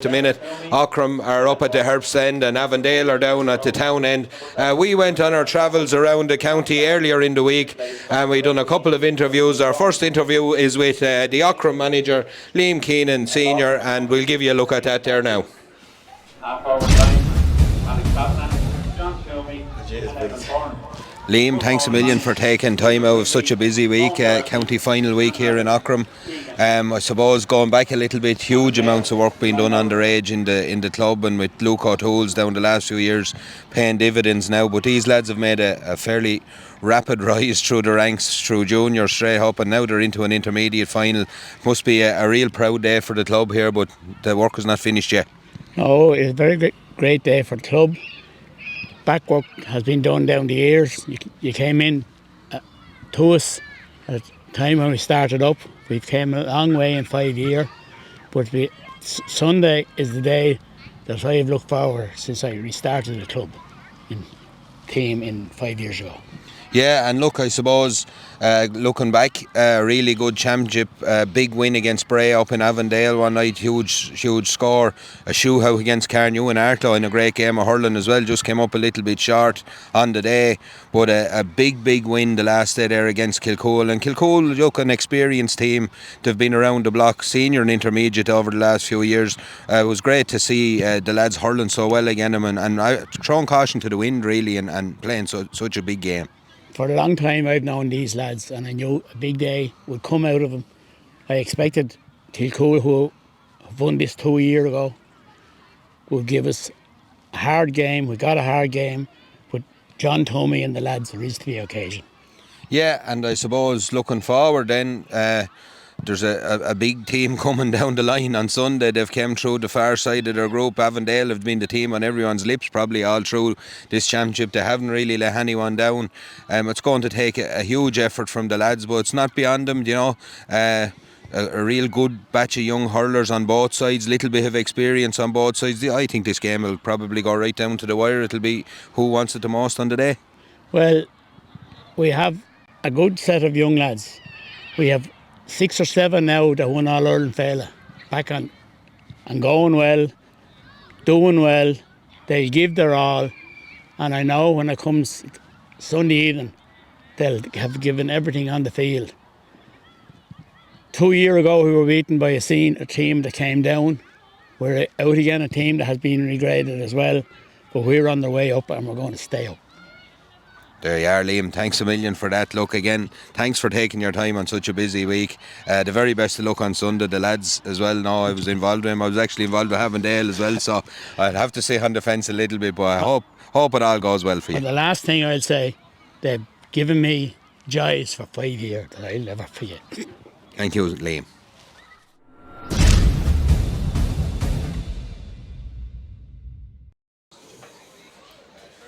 At the minute, Aughrim are up at the Herbst end and Avondale are down at the town end. We went on our travels around the county earlier in the week and we done a couple of interviews. Our first interview is with the Aughrim manager, Liam Keenan, senior, and we'll give you a look at that there now. Liam, thanks a million for taking time out of such a busy week, county final week here in Aughrim. I suppose going back a little bit, huge amounts of work being done underage in the club and with Luke O'Toole's down the last few years paying dividends now. But these lads have made a fairly rapid rise through the ranks, through junior straight up, and now they're into an intermediate final. Must be a real proud day for the club here, but the work is not finished yet. No, it's a very great day for the club. back work has been done down the years. You came in to us at the time when we started up. We've came a long way in 5 years, but Sunday is the day that I've looked forward since I restarted the club team 5 years ago. Yeah, and look, I suppose, looking back, really good championship, big win against Bray up in Avondale one night, huge score, a shootout against Carnew and Arklow in a great game of hurling as well, just came up a little bit short on the day, but a big win the last day there against Kilcoole. And Kilcoole, look, an experienced team, they've been around the block, senior and intermediate over the last few years. It was great to see the lads hurling so well again, and throwing caution to the wind really, and playing such a big game. For a long time I've known these lads, and I knew a big day would come out of them. I expected Kilcoole, who won this 2 years ago, would give us a hard game. We got a hard game, but John told me and the lads rose to the occasion. Yeah, and I suppose looking forward then, there's a big team coming down the line on Sunday. They've come through the far side of their group. Avondale have been the team on everyone's lips probably all through this championship. They haven't really let anyone down. It's going to take a huge effort from the lads, but it's not beyond them, you know. A real good batch of young hurlers on both sides, little bit of experience on both sides. I think this game will probably go right down to the wire. It'll be who wants it the most on the day. Well, we have a good set of young lads. We have 6 or 7 now that won All-Ireland Phelan, back on and going well, doing well. They'll give their all, and I know when it comes Sunday evening, they'll have given everything on the field. 2 years ago, we were beaten by a team that came down. We're out again, a team that has been regraded as well, but we're on the way up and we're going to stay up. There you are, Liam. Thanks a million for that. Look, again, thanks for taking your time on such a busy week. The very best of luck on Sunday. The lads as well, no, I was involved with them. I was actually involved with Avondale as well, so I'd have to sit on the fence a little bit, but I hope it all goes well for you. And the last thing I'll say, they've given me joys for 5 years that I'll never forget. Thank you, Liam.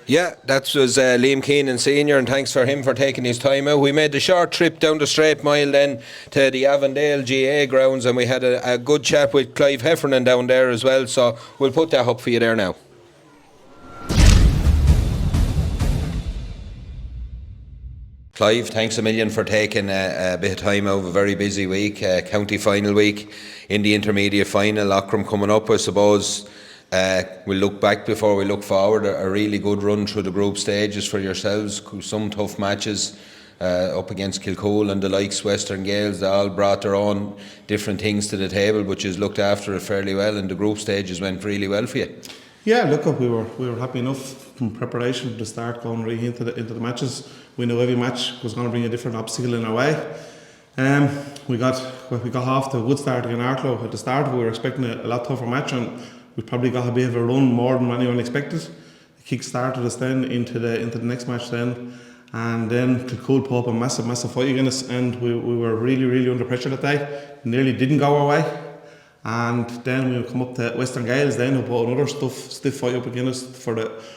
Yeah, that was Liam Keenan Senior, and thanks for him for taking his time out. We made the short trip down the straight mile then to the Avondale GA grounds, and we had a good chat with Clive Heffernan down there as well, so we'll put that up for you there now. Clive, thanks a million for taking a bit of time out of a very busy week, county final week, in the intermediate final, Aughrim coming up, I suppose. We'll look back before we look forward. A really good run through the group stages for yourselves. Some tough matches up against Kilcoole and the likes, Western Gales. They all brought their own different things to the table, but you looked after it fairly well, and the group stages went really well for you. Yeah, look, we were happy enough from preparation to start going really into the matches. We knew every match was going to bring a different obstacle in our way. We got off to a good start against Arklow. At the start, we were expecting a lot tougher match, and we probably got a bit of a run more than anyone expected. The kick started us then into the next match then, and then Kilcoole put up a massive fight against us, and we were really under pressure that day. Nearly didn't go our way, and then we come up to Western Gales then, who put another stiff fight up against us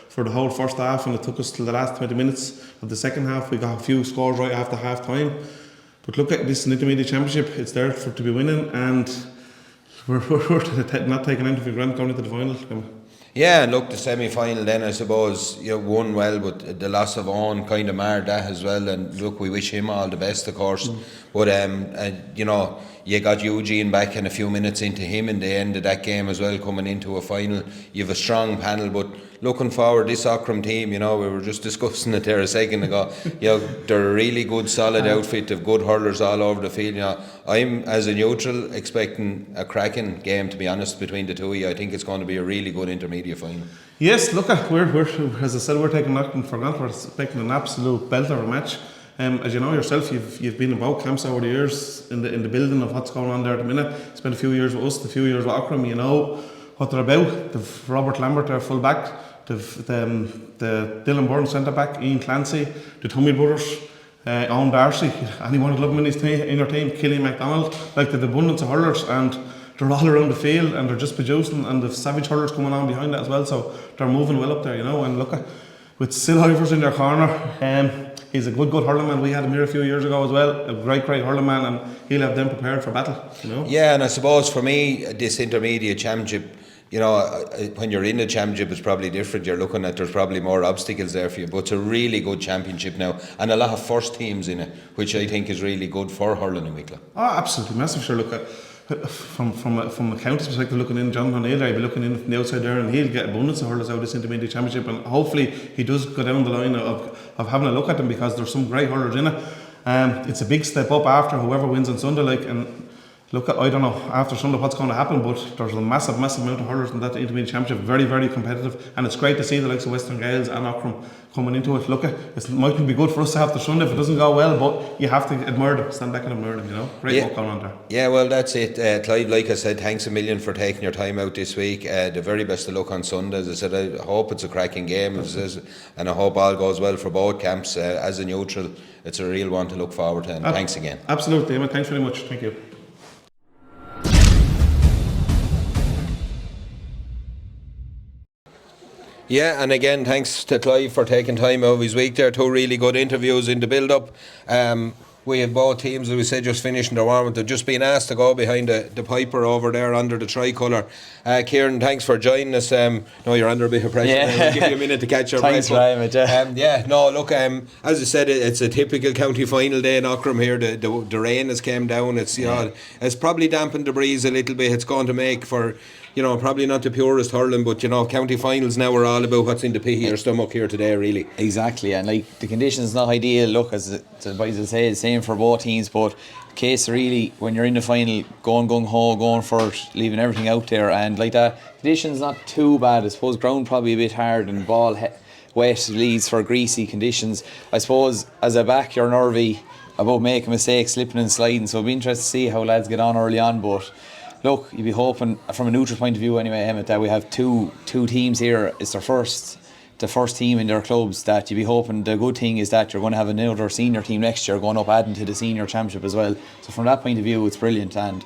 for the whole first half, and it took us till the last 20 minutes of the second half. We got a few scores right after half time, but look at this intermediate championship. It's there to be winning, and we're not taking anything for granted going into the final. Yeah, and look, the semi-final then, I suppose, you won well, but the loss of Owen kind of marred that as well. And look, we wish him all the best, of course. But you know, you got Eugene back in a few minutes into him in the end of that game as well, coming into a final. You have a strong panel, but looking forward, this Aughrim team, you know, we were just discussing it there a second ago. You know, they're a really good, solid outfit of good hurlers all over the field. You know, I'm, as a neutral, expecting a cracking game, to be honest, between the two of you. I think it's going to be a really good intermediate final. Yes, look, we're as I said, we're taking nothing for granted. We're expecting an absolute belter of a match. As you know yourself, you've been in both camps over the years in the building of what's going on there at the minute. Spent a few years with us, a few years with Aughrim. You know what they're about. They've Robert Lambert, their full back. They've the Dylan Byrne centre back, Ian Clancy, the Tummy brothers, Owen Darcy. Anyone who'd love them in your team, Killian MacDonald. Like the abundance of hurlers, and they're all around the field, and they're just producing, and the savage hurlers coming on behind that as well. So they're moving well up there, you know. And look, with Sil Ivers in their corner. He's a good hurling man. We had him here a few years ago as well. A great hurling man, and he'll have them prepared for battle. Yeah, and I suppose for me, this intermediate championship, when you're in the championship, it's probably different. You're looking at, there's probably more obstacles there for you, but it's a really good championship now, and a lot of first teams in it, which I think is really good for hurling in Wicklow. Oh, absolutely massive. Sure, look at from a county's perspective, looking in, John O'Neill, I'd be looking in from the outside there, and he'll get abundance of hurlers out of this intermediate championship, and hopefully he does go down the line of having a look at them, because there's some great hurlers in it. It's a big step up after whoever wins on Sunday, and look, I don't know after Sunday what's going to happen, but there's a massive amount of hurlers in that intermediate championship. Very, very competitive, and it's great to see the likes of Western Gales and Aughrim coming into it. Look, it might be good for us to have the Sunday if it doesn't go well, but you have to admire them, stand back and admire them. Great work going on there. Yeah, well, that's it, Clive. Like I said, thanks a million for taking your time out this week. The very best of luck on Sunday. As I said, I hope it's a cracking game, and I hope all goes well for both camps. As a neutral, it's a real one to look forward to, and thanks again. Absolutely, Emma. Thanks very much. Thank you. Yeah, and again, thanks to Clive for taking time out of his week there. 2 really good interviews in the build-up. We have both teams, as we said, just finishing their warm-up. They've just been asked to go behind the Piper over there under the tricolour. Kieran, thanks for joining us. No, you're under a bit of pressure. Yeah. We'll give you a minute to catch your breath. Thanks, Ryan. As I said, it's a typical county final day in Aughrim here. The rain has came down. It's probably dampened the breeze a little bit. It's going to make for, probably not the purest hurling, but county finals now are all about what's in the pit of your stomach here today, really. Exactly, and the conditions not ideal. Look, as the boys will say, the same for both teams, but the case really, when you're in the final, going gung-ho, going for it, leaving everything out there, and like that, conditions not too bad. I suppose ground probably a bit hard, and ball wet leads for greasy conditions. I suppose as a back, you're nervy about making mistakes, slipping and sliding, so it'll be interesting to see how lads get on early on, but look, you'd be hoping, from a neutral point of view anyway, Emmett, that we have two teams here. It's the first team in their clubs, that you'd be hoping. The good thing is that you're going to have another senior team next year going up, adding to the senior championship as well. So from that point of view, it's brilliant. And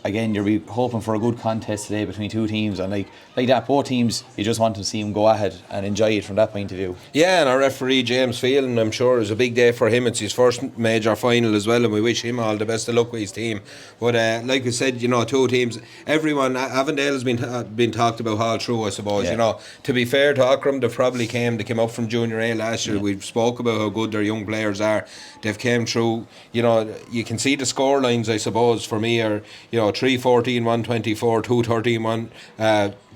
again, you'll be hoping for a good contest today between 2 teams, and like that, both teams, you just want to see them go ahead and enjoy it from that point of view. Yeah, and our referee James Phelan, I'm sure it's a big day for him. It's his first major final as well, and we wish him all the best of luck with his team. But like we said, 2 teams, everyone, Avondale has been talked about all through, I suppose. Yeah. To be fair to Aughrim, they came up from Junior A last year. We've spoke about how good their young players are. They've came through. You can see the score lines, I suppose, for me are 3-14, 124, 2-13,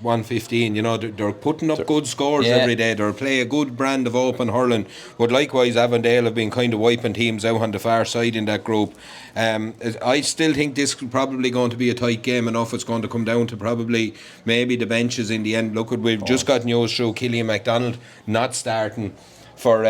115. They're putting up good scores every day. They're playing a good brand of open hurling. But likewise, Avondale have been kind of wiping teams out on the far side in that group. I still think this is probably going to be a tight game enough. It's going to come down to probably maybe the benches in the end. Look, we've just got news through Killian MacDonald not starting for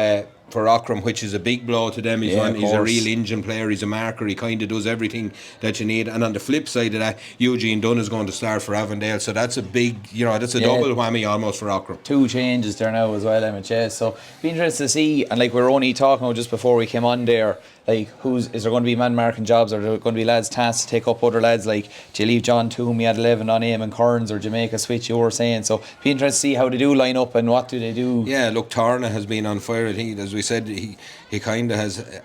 Aughrim, which is a big blow to them. He's a real engine player. He's a marker. He kind of does everything that you need. And on the flip side of that, Eugene Dunn is going to start for Avondale. So that's a big, that's a double whammy almost for Aughrim. 2 changes there now as well, Emmett. So be interested to see. And we were only talking about just before we came on there, is there going to be man marking jobs, or are there going to be lads tasked to take up other lads? Do you leave John Toomey at 11 on Eamon Kearns, or do you make a switch, you were saying? So be interested to see how they do line up and what do they do. Yeah, look, Torna has been on fire. As we said, he kind of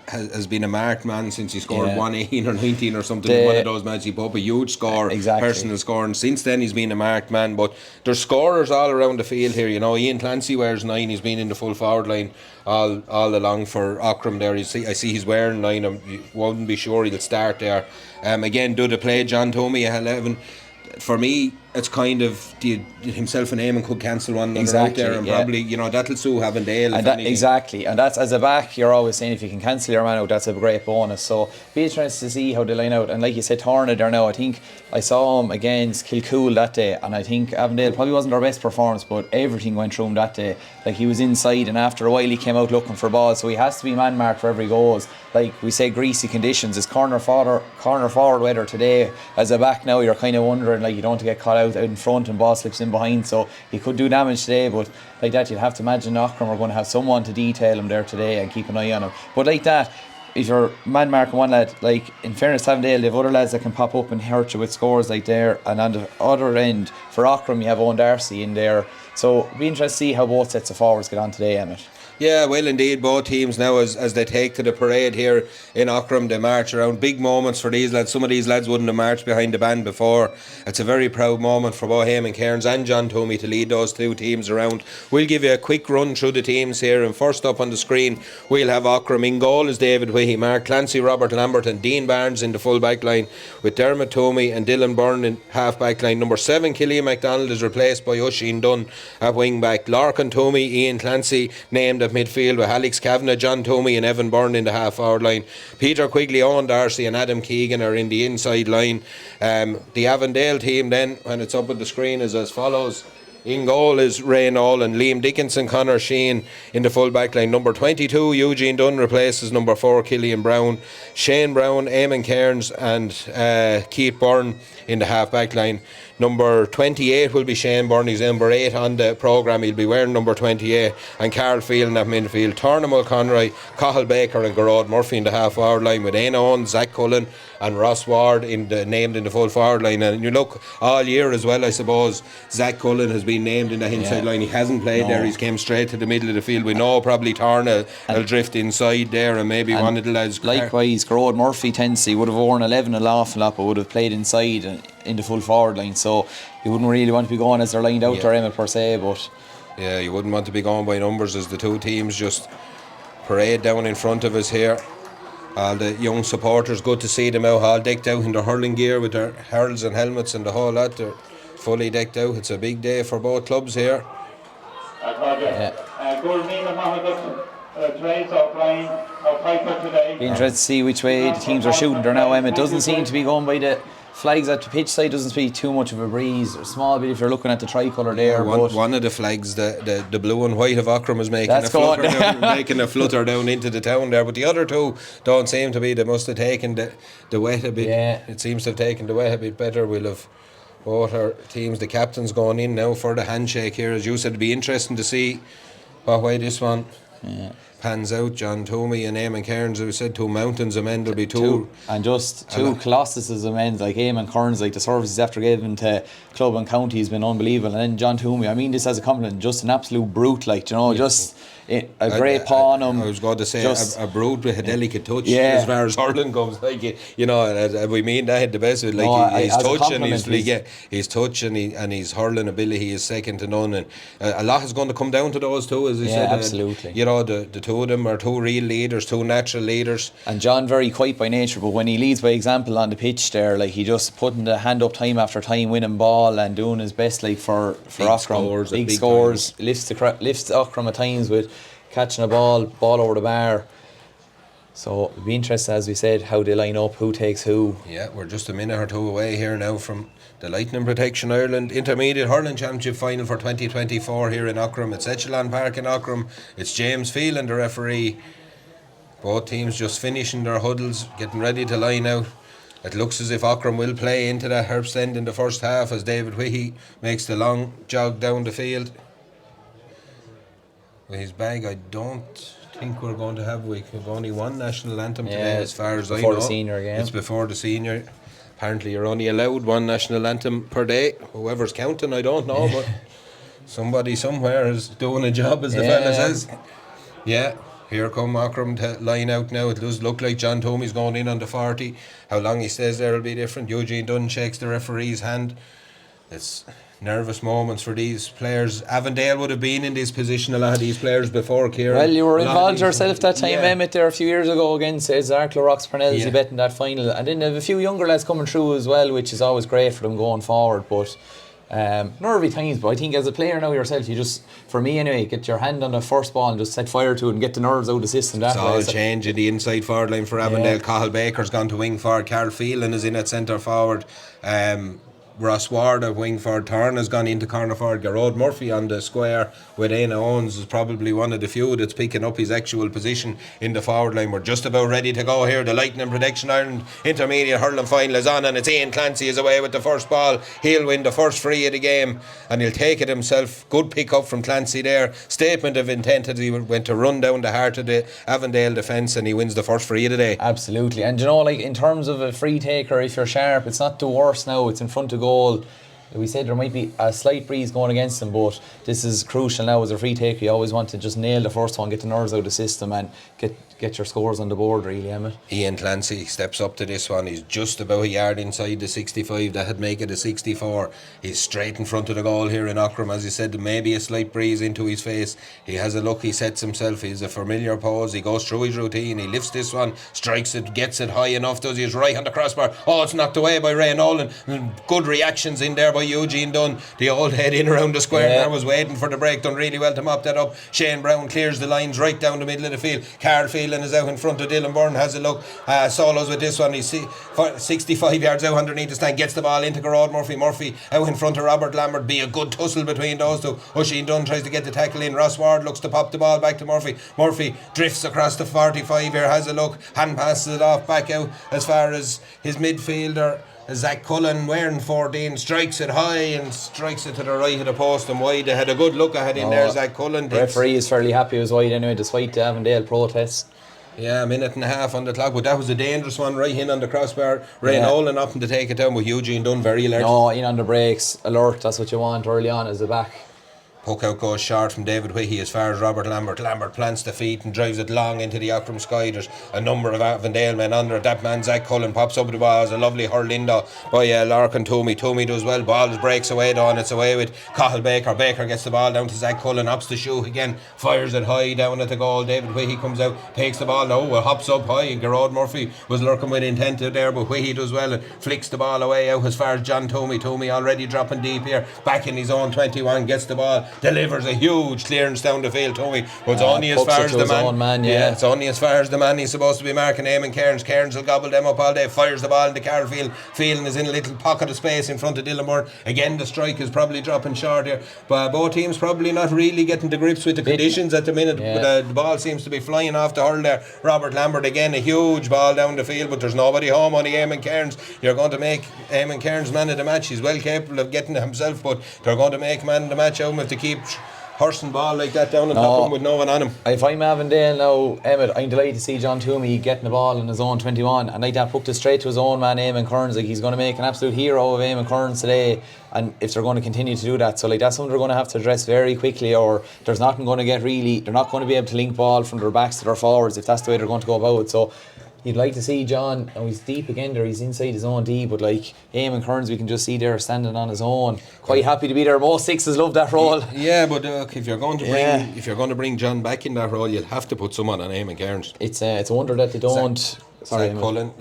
has been a marked man since he scored 118 or 19 or something in one of those matches. He put up a huge score, personal score, and since then he's been a marked man. But there's scorers all around the field here. Ian Clancy wears 9. He's been in the full forward line all along for Aughrim there. I see he's wearing 9. I wouldn't be sure he'll start there. Again, do they play John Toomey at 11? For me, it's kind of himself and Eamon could cancel one another out there, and probably that'll suit Avondale. And and that's, as a back, you're always saying if you can cancel your man out, that's a great bonus. So be interested to see how they line out. And like you said, Torna there now, I think I saw him against Kilcool that day, and I think Avondale probably wasn't their best performance, but everything went through him that day. He was inside, and after a while he came out looking for balls, so he has to be man marked for every goals. Like we say, greasy conditions. It's corner forward weather today. As a back now, you're kind of wondering, you don't want to get caught out in front and ball slips in behind, so he could do damage today. But like that, you'd have to imagine Aughrim are going to have someone to detail him there today and keep an eye on him. But like that, if you're man marking one lad, in fairness to Avondale, they have other lads that can pop up and hurt you with scores there. And on the other end, for Aughrim, you have Owen Darcy in there. So it'll be interesting to see how both sets of forwards get on today, Emmett. Yeah, well, indeed, both teams now, as they take to the parade here in Aughrim, they march around. Big moments for these lads. Some of these lads wouldn't have marched behind the band before. It's a very proud moment for both Eamon Cairns and John Toomey to lead those two teams around. We'll give you a quick run through the teams here, and first up on the screen, we'll have Aughrim. In goal is David Whitty, Mark Clancy, Robert Lambert and Dean Barnes in the full back line, with Dermot Toomey and Dylan Byrne in half back line. Number 7, Killian MacDonald, is replaced by Oisin Dunn at wing back. Larkin Toomey, Ian Clancy named at midfield, with Alex Kavanagh, John Toomey and Evan Byrne in the half forward line. Peter Quigley, Owen Darcy and Adam Keegan are in the inside line. The Avondale team then, when it's up on the screen, is as follows. In goal is Ray Noel and Liam Dickinson, Connor Sheen in the full back line. Number 22, Eugene Dunn, replaces number 4, Killian Brown. Shane Brown, Eamon Cairns and Keith Byrne in the half back line. Number 28 will be Shane Byrne. He's number 8 on the programme. He'll be wearing number 28. And Carl Phelan at midfield. Tornham O'Conroy, Cathal Baker and Garrod Murphy in the half forward line, with Aina Owen, Zach Cullen and Ross Ward named in the full forward line. And you look all year as well, I suppose, Zach Cullen has been named in the inside line. He hasn't played there. He's came straight to the middle of the field. We know probably Torna will drift inside there, and maybe one of the lads. Likewise, Garrod Murphy he would have worn 11 an awful lot, but would have played inside in the full forward line. So you wouldn't really want to be going as they're lined out there, Emmet, per se, but yeah, you wouldn't want to be going by numbers as the two teams just parade down in front of us here. All the young supporters, good to see them out, all decked out in their hurling gear with their hurls and helmets and the whole lot. They're fully decked out. It's a big day for both clubs here. Be interested to see which way the teams are shooting there now, Emmet. Doesn't seem to be going by the flags at the pitch side. Doesn't be too much of a breeze. A small bit if you're looking at the tricolour there. One of the flags, the blue and white of Aughrim, is making a flutter down into the town there. But the other two don't seem to be. They must have taken the wet a bit. Yeah. It seems to have taken the wet a bit better. We'll have both our teams, the captains, going in now for the handshake here. As you said, it'd be interesting to see what way this one pans out. John Toomey and Eamon Cairns, as we said, two mountains of men. There'll be two colossuses of men, like Eamon Cairns. Like the services after giving to club and county has been unbelievable, and then John Toomey, I mean this as a compliment, just an absolute brute, like, you know, just a great paw on him. I was going to say a brute with a delicate touch as far as hurling goes, like, you know, we mean that the best of it, like, his touch and his hurling ability is second to none, and a lot is going to come down to those two, as you said. Absolutely. You know, the two of them are two real leaders, two natural leaders. And John very quiet by nature, but when he leads by example on the pitch there, like, he just putting the hand up time after time, winning ball and doing his best, like, for Aughrim. Big scores, lifts Aughrim at times with catching a ball over the bar. So it'll be interesting, as we said, how they line up, who takes who. Yeah, we're just a minute or two away here now from the Lightning Protection Ireland Intermediate Hurling Championship Final for 2024 here in Aughrim. It's Echelon Park in Aughrim. It's James Phelan, the referee. Both teams just finishing their huddles, getting ready to line out. It looks as if Aughrim will play into that Herbst end in the first half as David Whitty makes the long jog down the field. With his bag, I don't think we're going to have. We've only one national anthem today, as far as I know. Before the senior game. It's before the senior. Apparently, you're only allowed one national anthem per day. Whoever's counting, I don't know, but somebody somewhere is doing a job, as the fella says. Yeah, here come Aughrim to line out now. It does look like John Toomey's going in on the 40. How long he stays there will be different. Eugene Dunn shakes the referee's hand. It's nervous moments for these players. Avondale would have been in this position, a lot of these players before, Kieran. Well, you were involved yourself that time, Emmett, there a few years ago against Zarkler Rocks Pernells, you bet in that final, and then they have a few younger lads coming through as well, which is always great for them going forward. But nervy times, but I think as a player now yourself, you just, for me anyway, get your hand on the first ball and just set fire to it and get the nerves out of the system that way. It's all change in the inside forward line for Avondale. Cathal Baker's gone to wing forward, Carl Phelan is in at centre forward, Ross Ward at wing forward, Tarn has gone into corner forward, Garrod Murphy on the square with Aina Owens is probably one of the few that's picking up his actual position in the forward line. We're just about ready to go here. The Lightning Protection Ireland Intermediate Hurling Final is on, and it's Ian Clancy is away with the first ball. He'll win the first free of the game and he'll take it himself. Good pick up from Clancy there. Statement of intent that he went to run down the heart of the Avondale defence, and he wins the first free of the day. Absolutely. And you know, like, in terms of a free taker, if you're sharp, it's not the worst now. It's in front of goal. We said there might be a slight breeze going against them, but this is crucial now as a free taker. You always want to just nail the first one, get the nerves out of the system and get your scores on the board, really, Emmett. Ian Clancy steps up to this one. He's just about a yard inside the 65. That would make it a 64. He's straight in front of the goal here in Aughrim. As he said, maybe a slight breeze into his face. He has a look, he sets himself. He's a familiar pose. He goes through his routine. He lifts this one, strikes it, gets it high enough, does he? He's right on the crossbar. Oh, it's knocked away by Ray Nolan. Good reactions in there by Eugene Dunn. The old head in around the square there was waiting for the break. Done really well to mop that up. Shane Brown clears the lines right down the middle of the field. Carl Phelan is out in front of Dylan Byrne. Has a look. Solos with this one. He's 65 yards out underneath the stand. Gets the ball into Gerard Murphy. Murphy out in front of Robert Lambert. Be a good tussle between those two. Oisin Dunn tries to get the tackle in. Ross Ward looks to pop the ball back to Murphy. Murphy drifts across the 45 here. Has a look. Hand passes it off back out as far as his midfielder Zach Cullen, wearing 14, strikes it high and strikes it to the right of the post and wide. They had a good look ahead in there, Zach Cullen. The referee is fairly happy it was wide anyway, despite the Avondale protests. Yeah, a minute and a half on the clock, but that was a dangerous one right in on the crossbar. Ray Nolan opting to take it down, but Eugene Dunn very alert. No, in on the brakes, alert, that's what you want early on as the back. Puck out goes short from David Whitty as far as Robert Lambert. Lambert plants the feet and drives it long into the Aughrim sky. There's a number of Avondale men under it. That man Zach Cullen pops up with the ball. It's a lovely hurling by Larkin Toomey. Toomey does well. Ball breaks away down. It's away with Cathal Baker. Baker gets the ball down to Zach Cullen. Ups the shoe again. Fires it high down at the goal. David Whitty comes out. Takes the ball now. Hops up high. And Gerard Murphy was lurking with intent there. But Whitty does well and flicks the ball away out as far as John Toomey. Toomey already dropping deep here. Back in his own 21. Gets the ball. Delivers a huge clearance down the field, Toomey. But it's only as far as the man. It's only as far as the man he's supposed to be marking. Eamon Cairns. Cairns will gobble them up all day. Fires the ball into Carfield. Phelan is in a little pocket of space in front of Dylan Byrne. Again, the strike is probably dropping short here. But both teams probably not really getting to grips with the conditions at the minute. But the ball seems to be flying off the hurl there. Robert Lambert again, a huge ball down the field, but there's nobody home on the Eamon Cairns. You're going to make Eamon Cairns man of the match. He's well capable of getting it himself, but they're going to make man of the match out of him if they keep horsing ball like that down on top of him with no one on him. If I'm Avondale now, Emmett, I'm delighted to see John Toomey getting the ball in his own 21 and like that pucked it straight to his own man Eamon Kearns. Like he's going to make an absolute hero of Eamon Kearns today, and if they're going to continue to do that, so like that's something they're going to have to address very quickly, or there's nothing going to get really, they're not going to be able to link ball from their backs to their forwards if that's the way they're going to go about it. So you'd like to see John, and he's deep again there, he's inside his own D, but like Eamon Kearns we can just see there standing on his own, quite happy to be there. Most sixes love that role. Yeah, but if you're going to bring John back in that role, you'll have to put someone on Eamon Kearns. It's a wonder that they don't. Zach Cullen,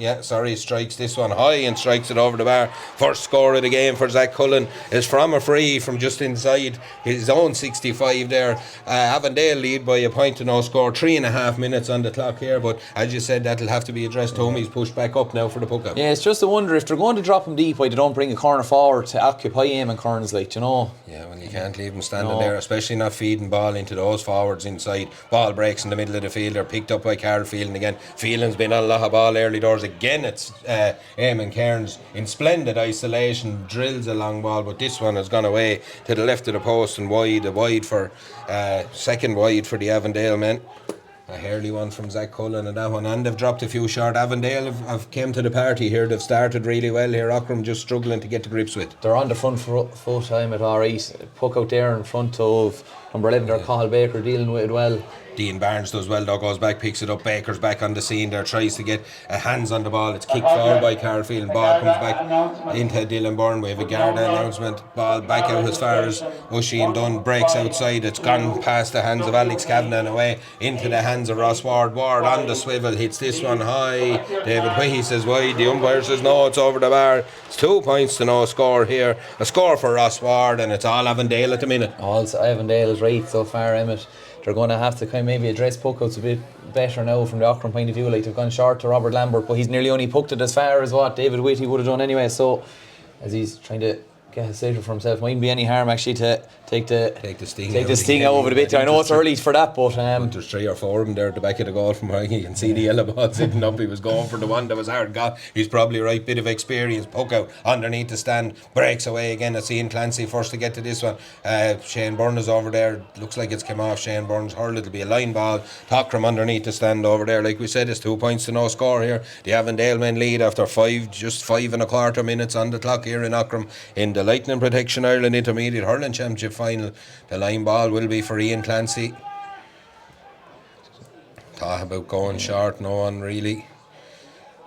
strikes this one high and strikes it over the bar. First score of the game for Zach Cullen is from a free from just inside his own 65 there. Avondale lead by a point to no score. 3.5 minutes on the clock here, but as you said, that'll have to be addressed. Toomey's pushed back up now for the puck out. Yeah, it's just a wonder if they're going to drop him deep, why they don't bring a corner forward to occupy him and Kearns, like, you know. Yeah, well, you can't leave him standing there, especially not feeding ball into those forwards inside. Ball breaks in the middle of the field. They're picked up by Carl Phelan again. Phelan's been on a lot of ball early doors. Again, it's Eamon Kearns in splendid isolation, drills a long ball, but this one has gone away to the left of the post and wide, second wide for the Avondale men. A Hurley one from Zach Cullen and that one, and they've dropped a few short. Avondale have came to the party here. They've started really well here. Aughrim just struggling to get to grips with. They're on the front full time at alright. Puck out there in front of number 11 there, Cathal Baker dealing with it well. Dean Barnes does well though, goes back, picks it up. Baker's back on the scene there, tries to get hands on the ball. It's kicked forward by Carfield and ball comes back into Dylan Byrne. We have a Garda announcement. Ball back out as far as Oisin Dunn, breaks outside. It's gone past the hands of Alex Kavanagh and away into the hands of Ross Ward. Ward on the swivel, hits this one high. David Whitty says wide. The umpire says no, it's over the bar. It's 2 points to no score here. A score for Ross Ward, and it's all Avondale at the minute. All Avondale is right so far, Emmett. They're going to have to kind of maybe address puckouts a bit better now from the Aughrim point of view. Like they've gone short to Robert Lambert, but he's nearly only pucked it as far as what David Whitty would have done anyway. So as he's trying to get a sitter for himself, mightn't be any harm actually to take the sting out of it a bit. I know it's early for that, but there's 3 or 4 of them there at the back of the goal from where you can see the yellow ball sitting up. He was going for the one that was hard got. He's probably right, bit of experience. Puck out underneath the stand, breaks away again. I see Clancy first to get to this one. Shane Byrne is over there. Looks like it's come off Shane Byrne's hurl. It'll be a line ball. Aughrim underneath the stand over there. Like we said, it's 2 points to no score here. The Avondale men lead after just 5 1/4 minutes on the clock here in Aughrim in the Lightning Protection Ireland Intermediate Hurling Championship final. The line ball will be for Ian Clancy. Thought about going short, no one really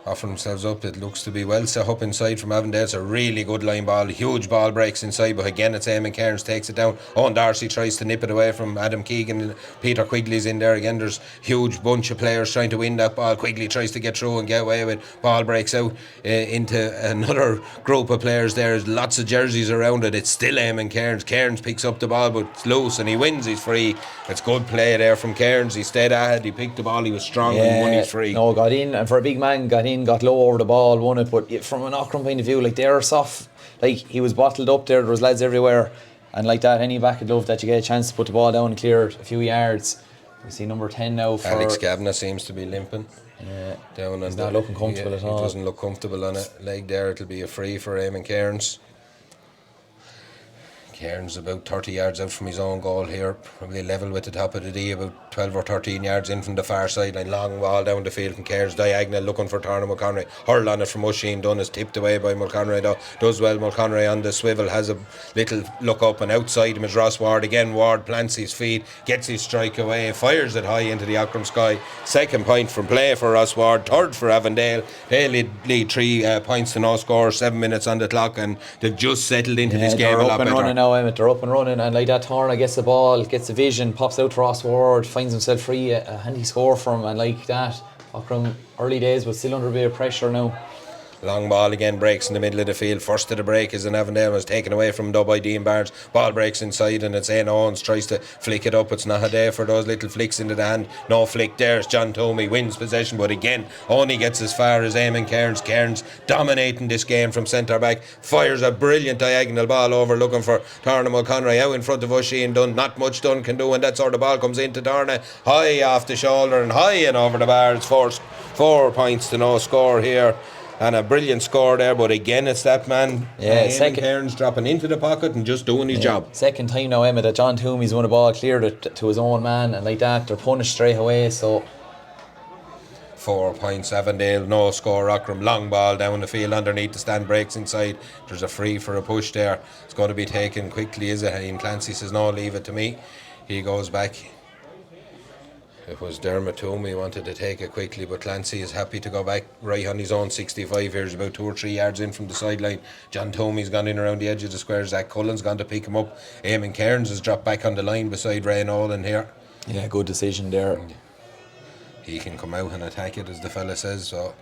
offer themselves up. It looks to be well set up inside from Avondale. It's a really good line ball. Huge ball breaks inside, but again it's Eamon Cairns takes it down. Owen Darcy tries to nip it away from Adam Keegan, and Peter Quigley's in there again. There's huge bunch of players trying to win that ball. Quigley tries to get through and get away with it. Ball breaks out into another group of players. There's lots of jerseys around it. It's still Eamon Cairns. Cairns picks up the ball, but it's loose and he wins. He's free. It's good play there from Cairns. He stayed ahead. He picked the ball. He was strong and won. He's free. No, got in, and for a big man, got low over the ball, won it. But from an Aughrim point of view, like, they're soft. Like, he was bottled up there was lads everywhere, and like that, any back would love that you get a chance to put the ball down and clear it a few yards. We see number 10 now for Alex Kavanagh seems to be limping down. He's not looking comfortable at all. He doesn't look comfortable on it. Leg there. It'll be a free for Eamon Cairns. Cairns about 30 yards out from his own goal here, probably level with the top of the D, about 12 or 13 yards in from the far sideline. Long ball down the field from Cairns, diagonal looking for Tarna Mulconry. Hurl on it from Oisin Dunn, is tipped away by Mulconry though. Does well. Mulconry on the swivel, has a little look up, and outside him is Ross Ward again. Ward plants his feet, gets his strike away, fires it high into the Aughrim sky. Second point from play for Ross Ward, third for Avondale. They lead 3 points to no score, 7 minutes on the clock, and they've just settled into this game a lot better. They're up and running, and like that, Tarna gets the ball, gets the vision, pops out to Ross Ward, finds himself free, a handy score for him, and like that, Aughrim early days but still under a bit of pressure now. Long ball again, breaks in the middle of the field. First to the break is an Avondale, was taken away from though by Dean Barnes. Ball breaks inside and it's Ian Owens, tries to flick it up. It's not a day for those little flicks into the hand. No flick there. It's John Tomey wins possession, but again only gets as far as Eamon Cairns. Cairns dominating this game from centre back, fires a brilliant diagonal ball over looking for Tarna Mulconry out in front of Oisin Dunn. Not much Dunn can do, and that's how the ball comes into Tarna, high off the shoulder and high and over the bar. It's 4 points to no score here. And a brilliant score there, but again it's that man, Eamon Cairns, dropping into the pocket and just doing his job. Second time now, Emma, that John Toomey's won a ball, cleared it to his own man, and like that, they're punished straight away. So 4 points, Avondale, no score. Aughrim, long ball down the field underneath the stand, breaks inside. There's a free for a push there. It's going to be taken quickly, is it? And Clancy says, no, leave it to me. He goes back. It was Dermot Toomey wanted to take it quickly, but Clancy is happy to go back right on his own 65 here. He's about 2 or 3 yards in from the sideline. John Toomey's gone in around the edge of the square. Zach Cullen's gone to pick him up. Eamon Cairns has dropped back on the line beside Ray Nolan here. Yeah, good decision there. He can come out and attack it, as the fella says. So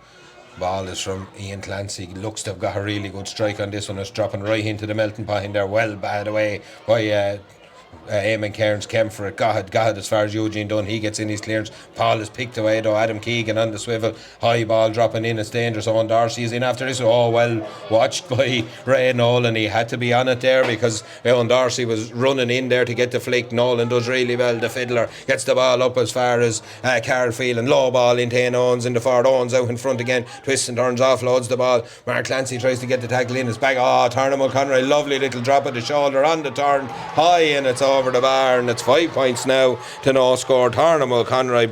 ball is from Ian Clancy. Looks to have got a really good strike on this one. It's dropping right into the melting pot in there. Well bad away by Eamon Cairns came for it. Got as far as Eugene Dunn. He gets in his clearance. Paul is picked away though. Adam Keegan on the swivel. High ball dropping in. It's dangerous. Owen Darcy is in after this. Oh, well watched by Ray Nolan. He had to be on it there because Owen Darcy was running in there to get the flick. Nolan does really well. The fiddler gets the ball up as far as Carl Phelan. Low ball into Ian Owens in the forward. Owens out in front again. Twists and turns, offloads the ball. Mark Clancy tries to get the tackle in. It's back. Tarna Mulconry. Lovely little drop of the shoulder on the turn. High, and it's over the bar, and it's 5 points now to no score. Tarna Mulconry,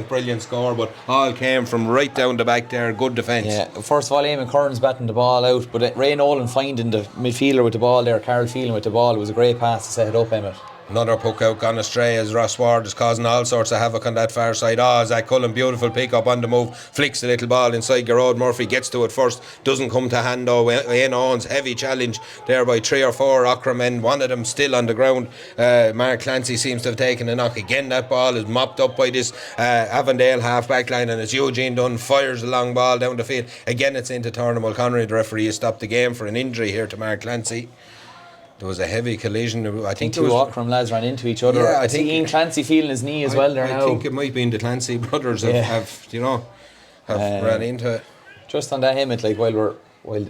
brilliant score, but all came from right down the back there. Good defence. Yeah, first of all, Eamon Curran's batting the ball out, but Ray Nolan finding the midfielder with the ball there, Carl Phelan with the ball. It was a great pass to set it up, Emmett. Another puck out gone astray as Ross Ward is causing all sorts of havoc on that far side. Zach Cullen, beautiful pick up on the move, flicks the little ball inside Gerard Murphy, gets to it first, doesn't come to hand though. Ian Owens, heavy challenge there by 3 or 4 Aughrim men, one of them still on the ground. Mark Clancy seems to have taken a knock again. That ball is mopped up by this Avondale half back line, and it's Eugene Dunn fires a long ball down the field. Again it's into Tarna Mulconry. The referee has stopped the game for an injury here to Mark Clancy. There was a heavy collision. I think 2 Aughrim lads ran into each other. Yeah, I think Ian Clancy feeling his knee as well there now. I think it might be the Clancy brothers have ran into it. Just on that, Emmett, like while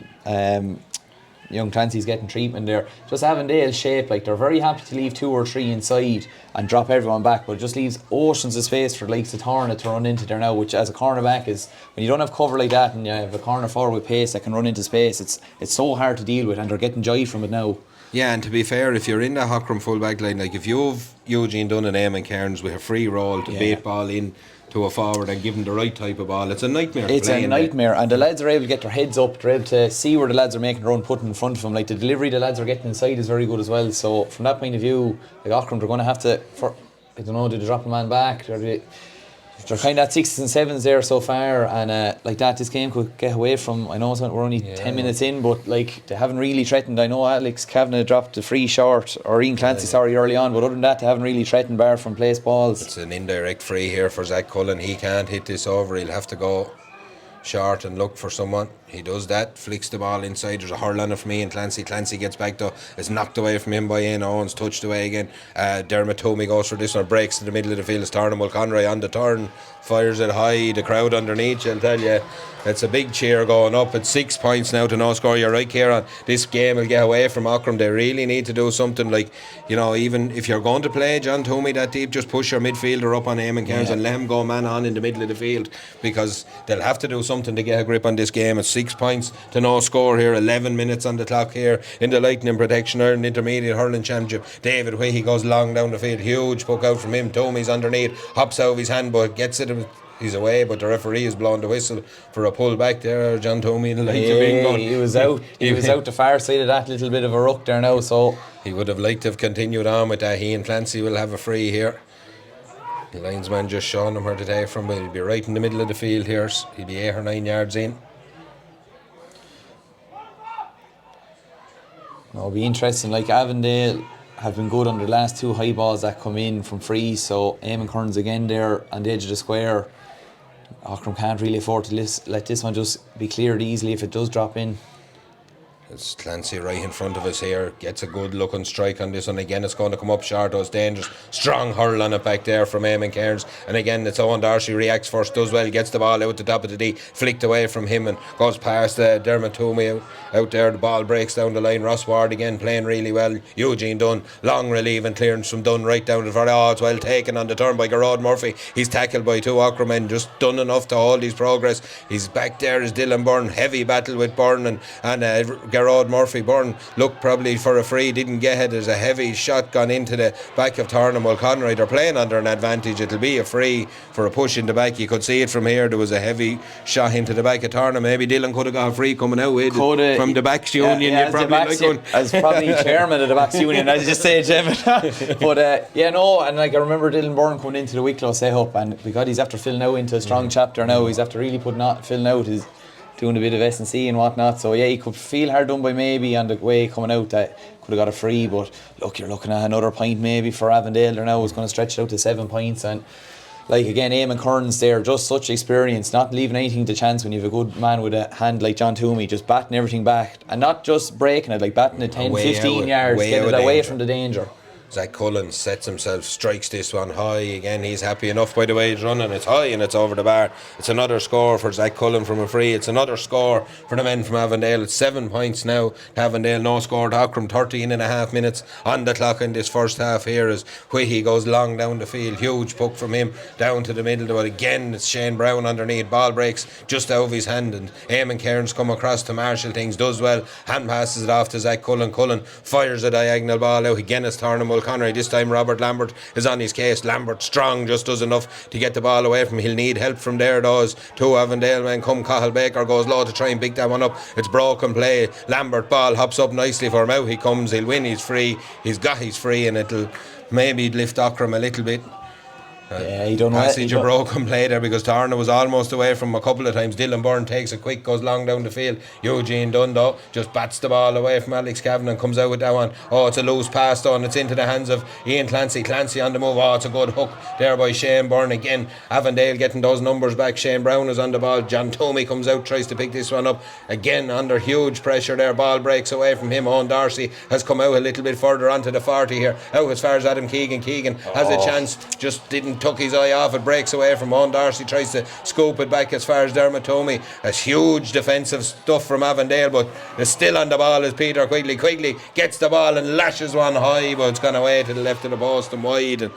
young Clancy's getting treatment there, just Avondale's shape, like they're very happy to leave 2 or 3 inside and drop everyone back, but it just leaves oceans of space for the likes of Tarna to run into there now, which as a cornerback is, when you don't have cover like that and you have a corner forward with pace that can run into space, it's so hard to deal with, and they're getting joy from it now. Yeah, and to be fair, if you're in the Aughrim full back line, like if you've Eugene Dunn and Eamon Cairns with a free roll to bait ball in to a forward and give them the right type of ball, it's a nightmare. It's a nightmare, and the lads are able to get their heads up, they're able to see where the lads are making their own putting in front of them. Like the delivery the lads are getting inside is very good as well. So from that point of view, like Aughrim, they're going to have to, I don't know, did they drop a man back? They're kind of at 6s and 7s there so far, and like that, this game could get away from. I know we're only 10 minutes in, but like they haven't really threatened. I know Alex Kavanagh dropped the free short, or Ian Clancy, early on, but other than that, they haven't really threatened bar from place balls. It's an indirect free here for Zach Cullen. He can't hit this over. He'll have to go short and look for someone. He does that, flicks the ball inside. There's a hurl on it from Ian Clancy. Clancy gets back though. It's knocked away from him by Ian Owens, touched away again. Dermot Toomey goes for this one, breaks to the middle of the field. It's Tarna Mulconroy on the turn, fires it high. The crowd underneath, I'll tell you, it's a big cheer going up. It's 6 points now to no score. You're right, Kieran. This game will get away from Aughrim. They really need to do something, like, you know, even if you're going to play John Toomey that deep, just push your midfielder up on Eamon Cairns and let him go man on in the middle of the field, because they'll have to do something to get a grip on this game. It's 6 points to no score here, 11 minutes on the clock here in the Lightning Protection Ireland Intermediate Hurling Championship. David Whitty goes long down the field, huge puck out from him. Toomey's underneath, hops out of his hand but gets it. He's away, but the referee is blowing the whistle for a pull back there. John Toomey, the lights are being gone. He was out. He was out the far side of that little bit of a ruck there now. So he would have liked to have continued on with that. He and Clancy will have a free here. The linesman just showing him where to take from. He'll be right in the middle of the field here. He'll be 8 or 9 yards in. It'll be interesting. Like Avondale have been good on the last 2 high balls that come in from free. So Eamon Kearns again there on the edge of the square. Aughrim can't really afford to let this one just be cleared easily if it does drop in. It's Clancy right in front of us here, gets a good looking strike on this one. Again, it's going to come up short. It's dangerous, strong hurl on it back there from Eamon Cairns, and again it's Owen Darcy reacts first, does well, gets the ball out the top of the D, flicked away from him and goes past Dermot Toomey out there. The ball breaks down the line. Ross Ward again playing really well. Eugene Dunn, long relieving clearance from Dunn right down the front. It's well taken on the turn by Gerard Murphy. He's tackled by 2 Aughrim men, just done enough to hold his progress. He's back there is Dylan Byrne, heavy battle with Byrne and Gerard Murphy. Byrne looked probably for a free, didn't get it. There's a heavy shot gone into the back of Tarna Mulconroy. They're playing under an advantage. It'll be a free for a push in the back. You could see it from here. There was a heavy shot into the back of Tarna. Maybe Dylan could have got a free coming out with from the Backs Union. Yeah, as probably chairman of the Backs Union, as you just say, Jim. But and like I remember Dylan Byrne coming into the Wicklow set-up, and because he's after filling out into a strong chapter now, he's after really filling out his doing a bit of S&C and whatnot. So yeah, he could feel hard done by maybe on the way coming out that could have got a free, but look, you're looking at another point maybe for Avondale there now. It's going to stretch it out to 7 points, and like again, Eamon Kearns there, just such experience, not leaving anything to chance when you have a good man with a hand like John Toomey, just batting everything back and not just breaking it, like batting it 10, 15 yards, getting it away from the danger. Zach Cullen sets himself, strikes this one high. Again, he's happy enough by the way he's running. It's high and it's over the bar. It's another score for Zach Cullen from a free. It's another score for the men from Avondale. It's 7 points now to Avondale. No score to Aughrim. 13.5 minutes on the clock in this first half here as Whitty goes long down the field. Huge puck from him down to the middle. But again, it's Shane Brown underneath. Ball breaks just out of his hand and Eamon Cairns come across to marshal things. Does well. Hand passes it off to Zach Cullen. Cullen fires a diagonal ball out. Again, it's Tarna Connery. This time Robert Lambert is on his case. Lambert strong, just does enough to get the ball away from him. He'll need help from there. Those 2 Avondale men come. Cathal Baker goes low to try and pick that one up. It's broken play. Lambert ball hops up nicely for him. Out he comes. He'll win. He's free. He's got his free, and it'll maybe lift Aughrim a little bit. Yeah, he done passage a broken play there because Tarna was almost away from him a couple of times. Dylan Byrne takes it quick, goes long down the field. Eugene Dunn though just bats the ball away from Alex Kavanagh and comes out with that one. It's a loose pass though, and it's into the hands of Ian Clancy. Clancy on the move. It's a good hook there by Shane Byrne. Again, Avondale getting those numbers back. Shane Brown is on the ball. John Toomey comes out, tries to pick this one up. Again under huge pressure there. Ball breaks away from him. Owen Darcy has come out a little bit further onto the 40 here. Out as far as Adam Keegan. Keegan has a chance, just didn't tuck his eye off it. Breaks away from Owen Darcy, tries to scoop it back as far as Dermot Toomey. That's huge defensive stuff from Avondale, but it's still on the ball as Peter Quigley gets the ball and lashes one high, but it's gone away to the left of the post and wide, and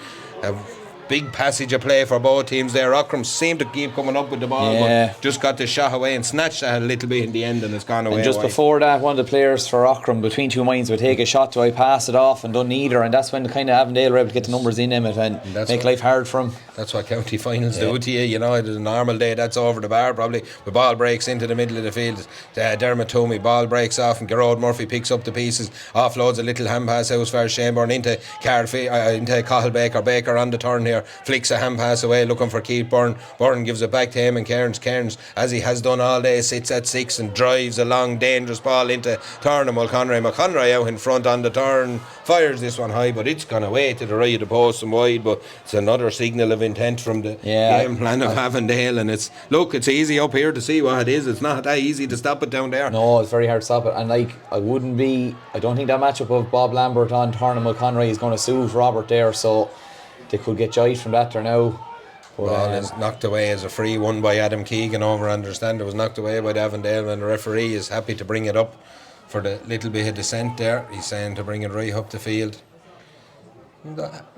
big passage of play for both teams there. Aughrim seemed to keep coming up with the ball, but just got the shot away and snatched that a little bit in the end, and it's gone away. And just before that, one of the players for Aughrim, between two minds, would take a shot, do I pass it off, and done neither, and that's when the kind of Avondale were able to get the numbers in him and make life hard for him. That's what county finals do to you. You know, it's a normal day, that's over the bar probably. The ball breaks into the middle of the field. Dermot Toomey, ball breaks off, and Gerard Murphy picks up the pieces, offloads a little hand pass out as far as Shanebourne into Cathal Baker. Baker on the turn here, flicks a hand pass away looking for Keith Byrne. Byrne gives it back to him, and Cairns, as he has done all day, sits at 6 and drives a long dangerous ball into Turner McConroy out in front on the turn, fires this one high, but it's gone away to the right of the post and wide. But it's another signal of intent from the game plan of Avondale, and it's easy up here to see what it is. It's not that easy to stop it down there. No, it's very hard to stop it, and I don't think that matchup of Bob Lambert on Turner McConroy is going to suit Robert there, so they could get joy from that there now. But ball is knocked away as a free one by Adam Keegan over. I understand it was knocked away by Avondale, and the referee is happy to bring it up for the little bit of descent there. He's saying to bring it right up the field.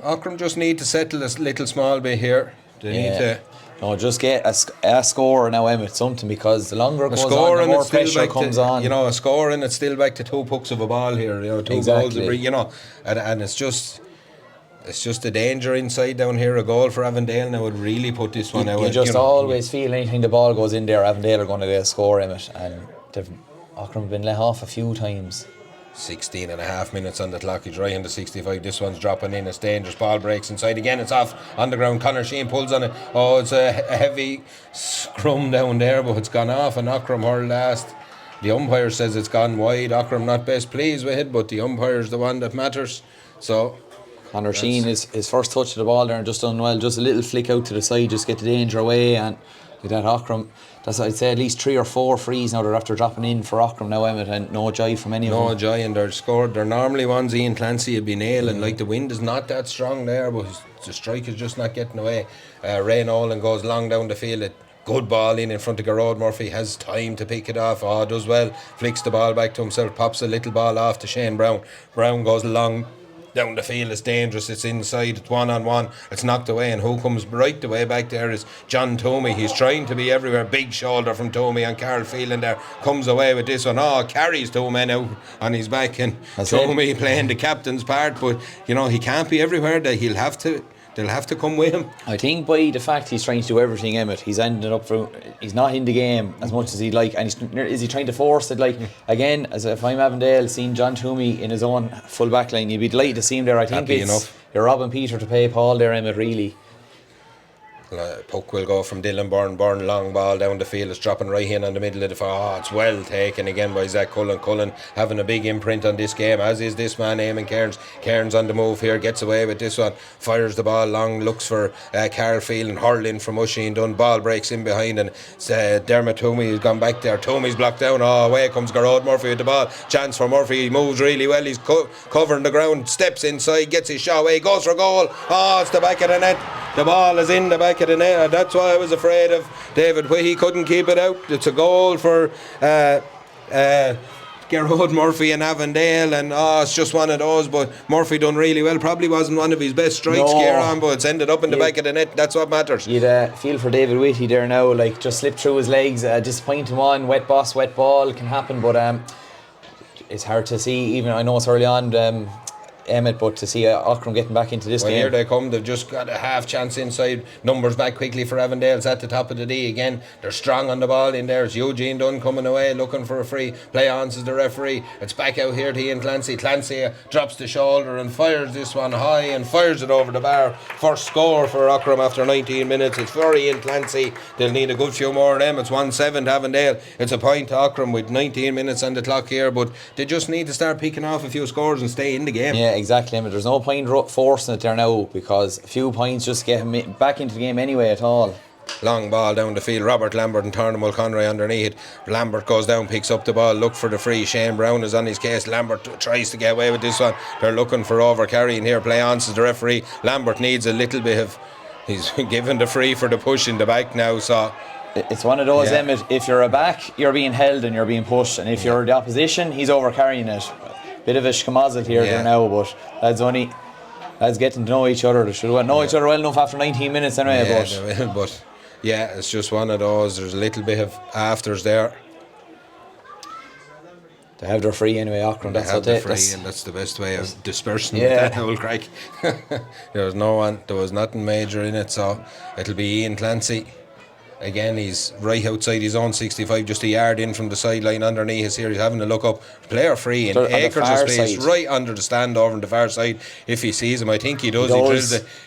Aughrim just need to settle this little small bit here. They need to... No, just get a score now, Emmett, something, because the longer it goes on, the more pressure comes on. You know, a score and it's still back to 2 pucks of a ball here. You know, 2 goals, you know, and it's just a danger inside down here. A goal for Avondale now would really put this one out. You just always feel anything the ball goes in there, Avondale are going to get a score, Emmett, and Aughrim have been let off a few times. 16 and a half minutes on the clock. He's right in the 65. This one's dropping in. It's dangerous. Ball breaks inside again. It's off on the ground. Connor Sheen pulls on it. Oh, it's a heavy scrum down there, but it's gone off, and Aughrim hurled last. The umpire says it's gone wide. Aughrim not best pleased with it, but the umpire's the one that matters. So Connor Sheen, his first touch of the ball there, and just done well. Just a little flick out to the side, just get the danger away, and with that Aughrim, that's, I'd say, at least 3 or 4 frees now they're after dropping in for Aughrim now, Emmett, and no joy from any of them. No joy, and they're scored. They're normally ones Ian Clancy would be nailing. Like, the wind is not that strong there, but the strike is just not getting away. Ray Nolan goes long down the field. Good ball in front of Gerard Murphy, has time to pick it off. Does well, flicks the ball back to himself, pops a little ball off to Shane Brown. Brown goes long down the field. It's dangerous, it's inside, it's 1-on-1, it's knocked away, and who comes right the way back there is John Toomey. He's trying to be everywhere. Big shoulder from Toomey, and Carl Phelan there comes away with this one. Carries 2 men out on his back, and Toomey playing the captain's part, but you know, he can't be everywhere. They'll have to come with him. I think by the fact he's trying to do everything, Emmett, he's ended up he's not in the game as much as he'd like, and is he trying to force it? Like, again, as if I'm Avondale, seeing John Toomey in his own full back line, you'd be delighted to see him there. I think you're robbing Peter to pay Paul there, Emmett, really. Puck will go from Dylan Byrne, long ball down the field. It's dropping right in on the middle of the field. It's well taken again by Zach Cullen having a big imprint on this game, as is this man Eamon Cairns on the move here, gets away with this one, fires the ball long, looks for Carl Phelan, hurling from Oisin Dunn, ball breaks in behind, and Dermot Toomey has gone back there. Toomey's blocked down. Away comes Gerard Murphy with the ball. Chance for Murphy. He moves really well. He's covering the ground, steps inside, gets his shot away, goes for goal. It's the back of the net. The ball is in the back of the net. That's why I was afraid of David. He couldn't keep it out. It's a goal for Gerard Murphy and Avondale, and it's just one of those. But Murphy done really well. Probably wasn't one of his best strikes, Kieran, but it's ended up in the back of the net. That's what matters. You'd feel for David Whitty there now, like, just slipped through his legs. Disappointing one, wet boss, wet ball can happen, but it's hard to see. Even I know it's early on, Emmett, but to see Aughrim getting back into this game. Here they come. They've just got a half chance inside. Numbers back quickly for Avondale. It's at the top of the D again. They're strong on the ball in there. It's Eugene Dunn coming away looking for a free. Play on, says the referee. It's back out here to Ian Clancy. Clancy drops the shoulder and fires this one high and fires it over the bar. First score for Aughrim after 19 minutes. It's for Ian Clancy. They'll need a good few more of them. It's 1-7 to Avondale. It's a point to Aughrim with 19 minutes on the clock here, but they just need to start picking off a few scores and stay in the game. Yeah, exactly. There's no point forcing it there now, because a few points just get him back into the game anyway at all. Long ball down the field. Robert Lambert and Turner Mulconroy underneath. Lambert goes down, picks up the ball, look for the free. Shane Brown is on his case. Lambert tries to get away with this one. They're looking for over carrying here. Play on, says the referee. Lambert needs a little bit of... He's given the free for the push in the back now, so... It's one of those, Emmett, if you're a back, you're being held and you're being pushed, and if you're the opposition, he's over carrying it. Bit of a schmozzle here there now, but that's only... lads getting to know each other. They should know each other well enough after 19 minutes anyway. Yeah, But they will, but yeah, it's just one of those. There's a little bit of afters there. they have their free anyway, Aughrim. They That's have what the free, and that's the best way of dispersing that whole crack. There was nothing major in it, so it'll be Ian Clancy. Again, he's right outside his own 65, just a yard in from the sideline underneath us here. He's having a look up. Player free in acres of space, right under the stand over on the far side. If he sees him, I think he does.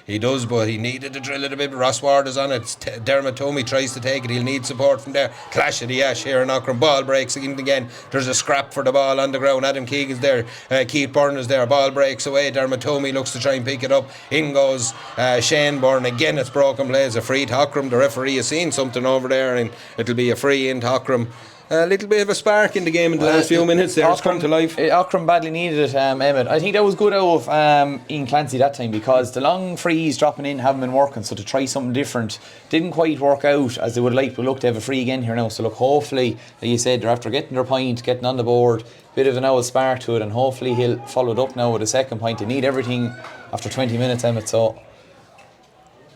He does, but he needed to drill it a bit. Ross Ward is on it. Dermot Tomey tries to take it. He'll need support from there. Clash of the ash here in Aughrim. Ball breaks again. There's a scrap for the ball on the ground. Adam Keegan's there. Keith Byrne is there. Ball breaks away. Dermot Tomey looks to try and pick it up. In goes Shane Byrne. Again, it's broken plays. A free to Aughrim. The referee has seen something over there, and it'll be a free into Aughrim. A little bit of a spark in the game in the last few minutes there. It's come to life. Aughrim badly needed it, Emmett. I think that was good out of Ian Clancy that time, because the long frees dropping in haven't been working, so to try something different didn't quite work out as they would like. But look, they have a free again here now, so look, hopefully, like you said, they're after getting their point, getting on the board, bit of an old spark to it, and hopefully he'll follow it up now with a second point. They need everything after 20 minutes, Emmett, so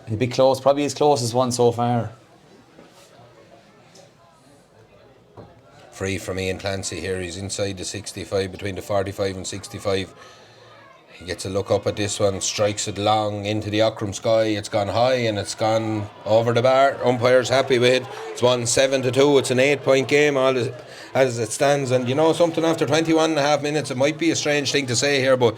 it'll be close, probably his closest one so far. Free from Ian Clancy here. He's inside the 65, between the 45 and 65. He gets a look up at this one, strikes it long into the Aughrim sky. It's gone high and it's gone over the bar. Umpire's happy with it. It's won 7-2. It's an 8-point game as it stands. And you know something, after 21 and a half minutes, it might be a strange thing to say here, but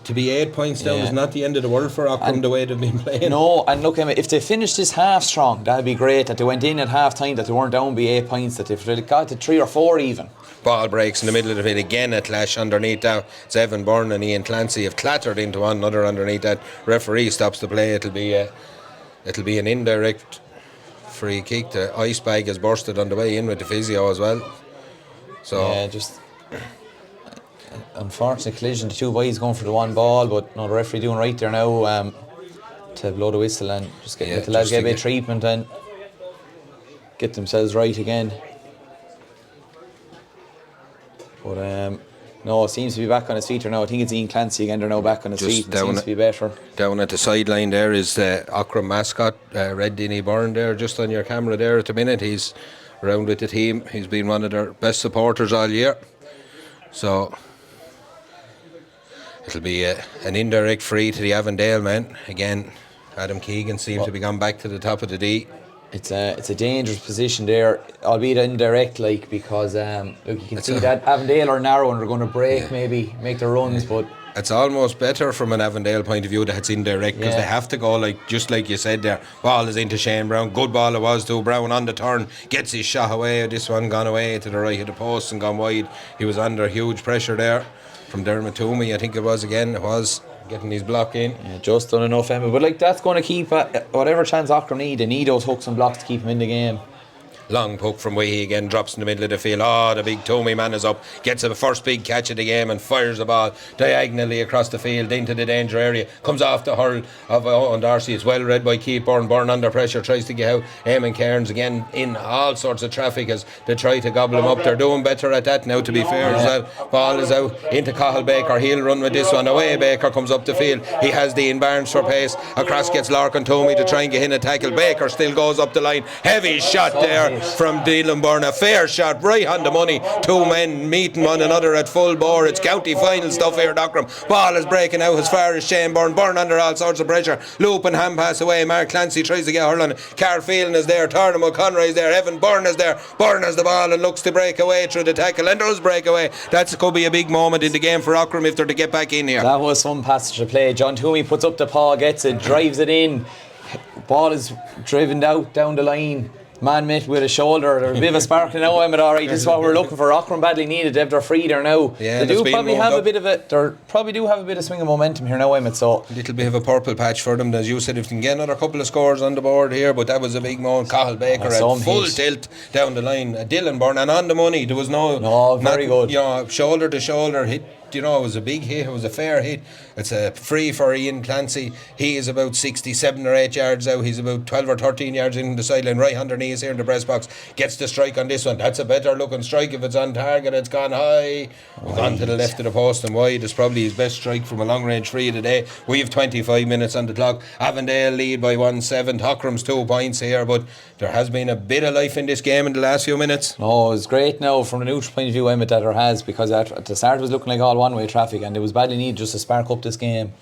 to be 8 points down is not the end of the world for Aughrim, the way they've been playing. No, and look, Emma, if they finished this half strong, that'd be great. That they went in at half time, that they weren't down by 8 points, that if they got to 3 or 4 even. Ball breaks in the middle of it again. A clash underneath that. It's Evan Byrne and Ian Clancy have clattered into one another underneath that. Referee stops the play. It'll be an indirect free kick. The ice bag has bursted on the way in with the physio as well. So yeah, just unfortunate collision. The two boys going for the one ball, but no, the referee doing right there now to blow the whistle and just get the lads get a bit of treatment and get themselves right again. But no, it seems to be back on his feet here now. I think it's Ian Clancy again. They're now back on his feet. It seems to be better. Down at the sideline there is the Aughrim mascot, Red Dinny Byrne there, just on your camera there at the minute. He's around with the team. He's been one of their best supporters all year. So it'll be an indirect free to the Avondale men. Again, Adam Keegan seems to be gone back to the top of the D. It's a dangerous position there, albeit indirect, like, because look, you can see that Avondale are narrow and they're going to break, maybe make their runs, but it's almost better from an Avondale point of view that it's indirect, because they have to go, just like you said there. Ball is into Shane Brown. Good ball it was too. Brown on the turn, gets his shot away. This one gone away to the right of the post and gone wide. He was under huge pressure there from Dermot Toomey, I think it was again. It was getting his block in. Yeah, just done enough, Emma. But that's going to keep whatever chance Aughrim need. They need those hooks and blocks to keep him in the game. Long puck from Weehee again, drops in the middle of the field. The big Toomey man is up, gets a first big catch of the game and fires the ball diagonally across the field into the danger area. Comes off the hurl of Owen Darcy. It's well read by Keith Byrne. Byrne under pressure, tries to get out. Eamon Cairns again in all sorts of traffic as they try to gobble him up. They're doing better at that now, to be fair as well. Ball is out into Cathal Baker. He'll run with this one. Away Baker comes up the field. He has Dean Barnes for pace. Across gets Larkin Toomey to try and get in a tackle. Baker still goes up the line. Heavy shot there from Dylan Byrne, a fair shot right on the money. Two men meeting one another at full bore. It's county final stuff here at Aughrim. Ball is breaking out as far as Shane Byrne. Byrne under all sorts of pressure. Loop and hand pass away. Mark Clancy tries to get Hurling. Carl Phelan is there. Turnham O'Conroy is there. Evan Byrne is there. Byrne has the ball and looks to break away through the tackle and does break away. That could be a big moment in the game for Aughrim if they're to get back in here. That was some passage of play. John Toomey puts up the paw, gets it, drives it in. Ball is driven out down the line. Man met with a shoulder. There's a bit of a spark now, Emmett. Alright, this is what we're looking for. Aughrim badly needed. They're free there now. Yeah, they do probably have a bit of a swing of momentum here now, Emmett. So a little bit of a purple patch for them, as you said. If they can get another couple of scores on the board here, but that was a big moment. Cathal Baker at full tilt down the line. Dylan Byrne and on the money. There was no very good. Shoulder to shoulder hit. it was a big hit, it was a fair hit. It's a free for Ian Clancy. He is about 67 or 8 yards out. He's about 12 or 13 yards in the sideline, right underneath here in the breast box. Gets the strike on this one. That's a better looking strike. If it's on target, it's gone high. Gone to the left of the post and wide. It's probably his best strike from a long range free of the day. We have 25 minutes on the clock. Avondale lead by 1-7. Aughrim's 2 points here, but there has been a bit of life in this game in the last few minutes. Oh, it's great now from a neutral point of view, Emmett, that there has, because at the start it was looking like all one-way traffic, and it was badly needed just to spark up this game.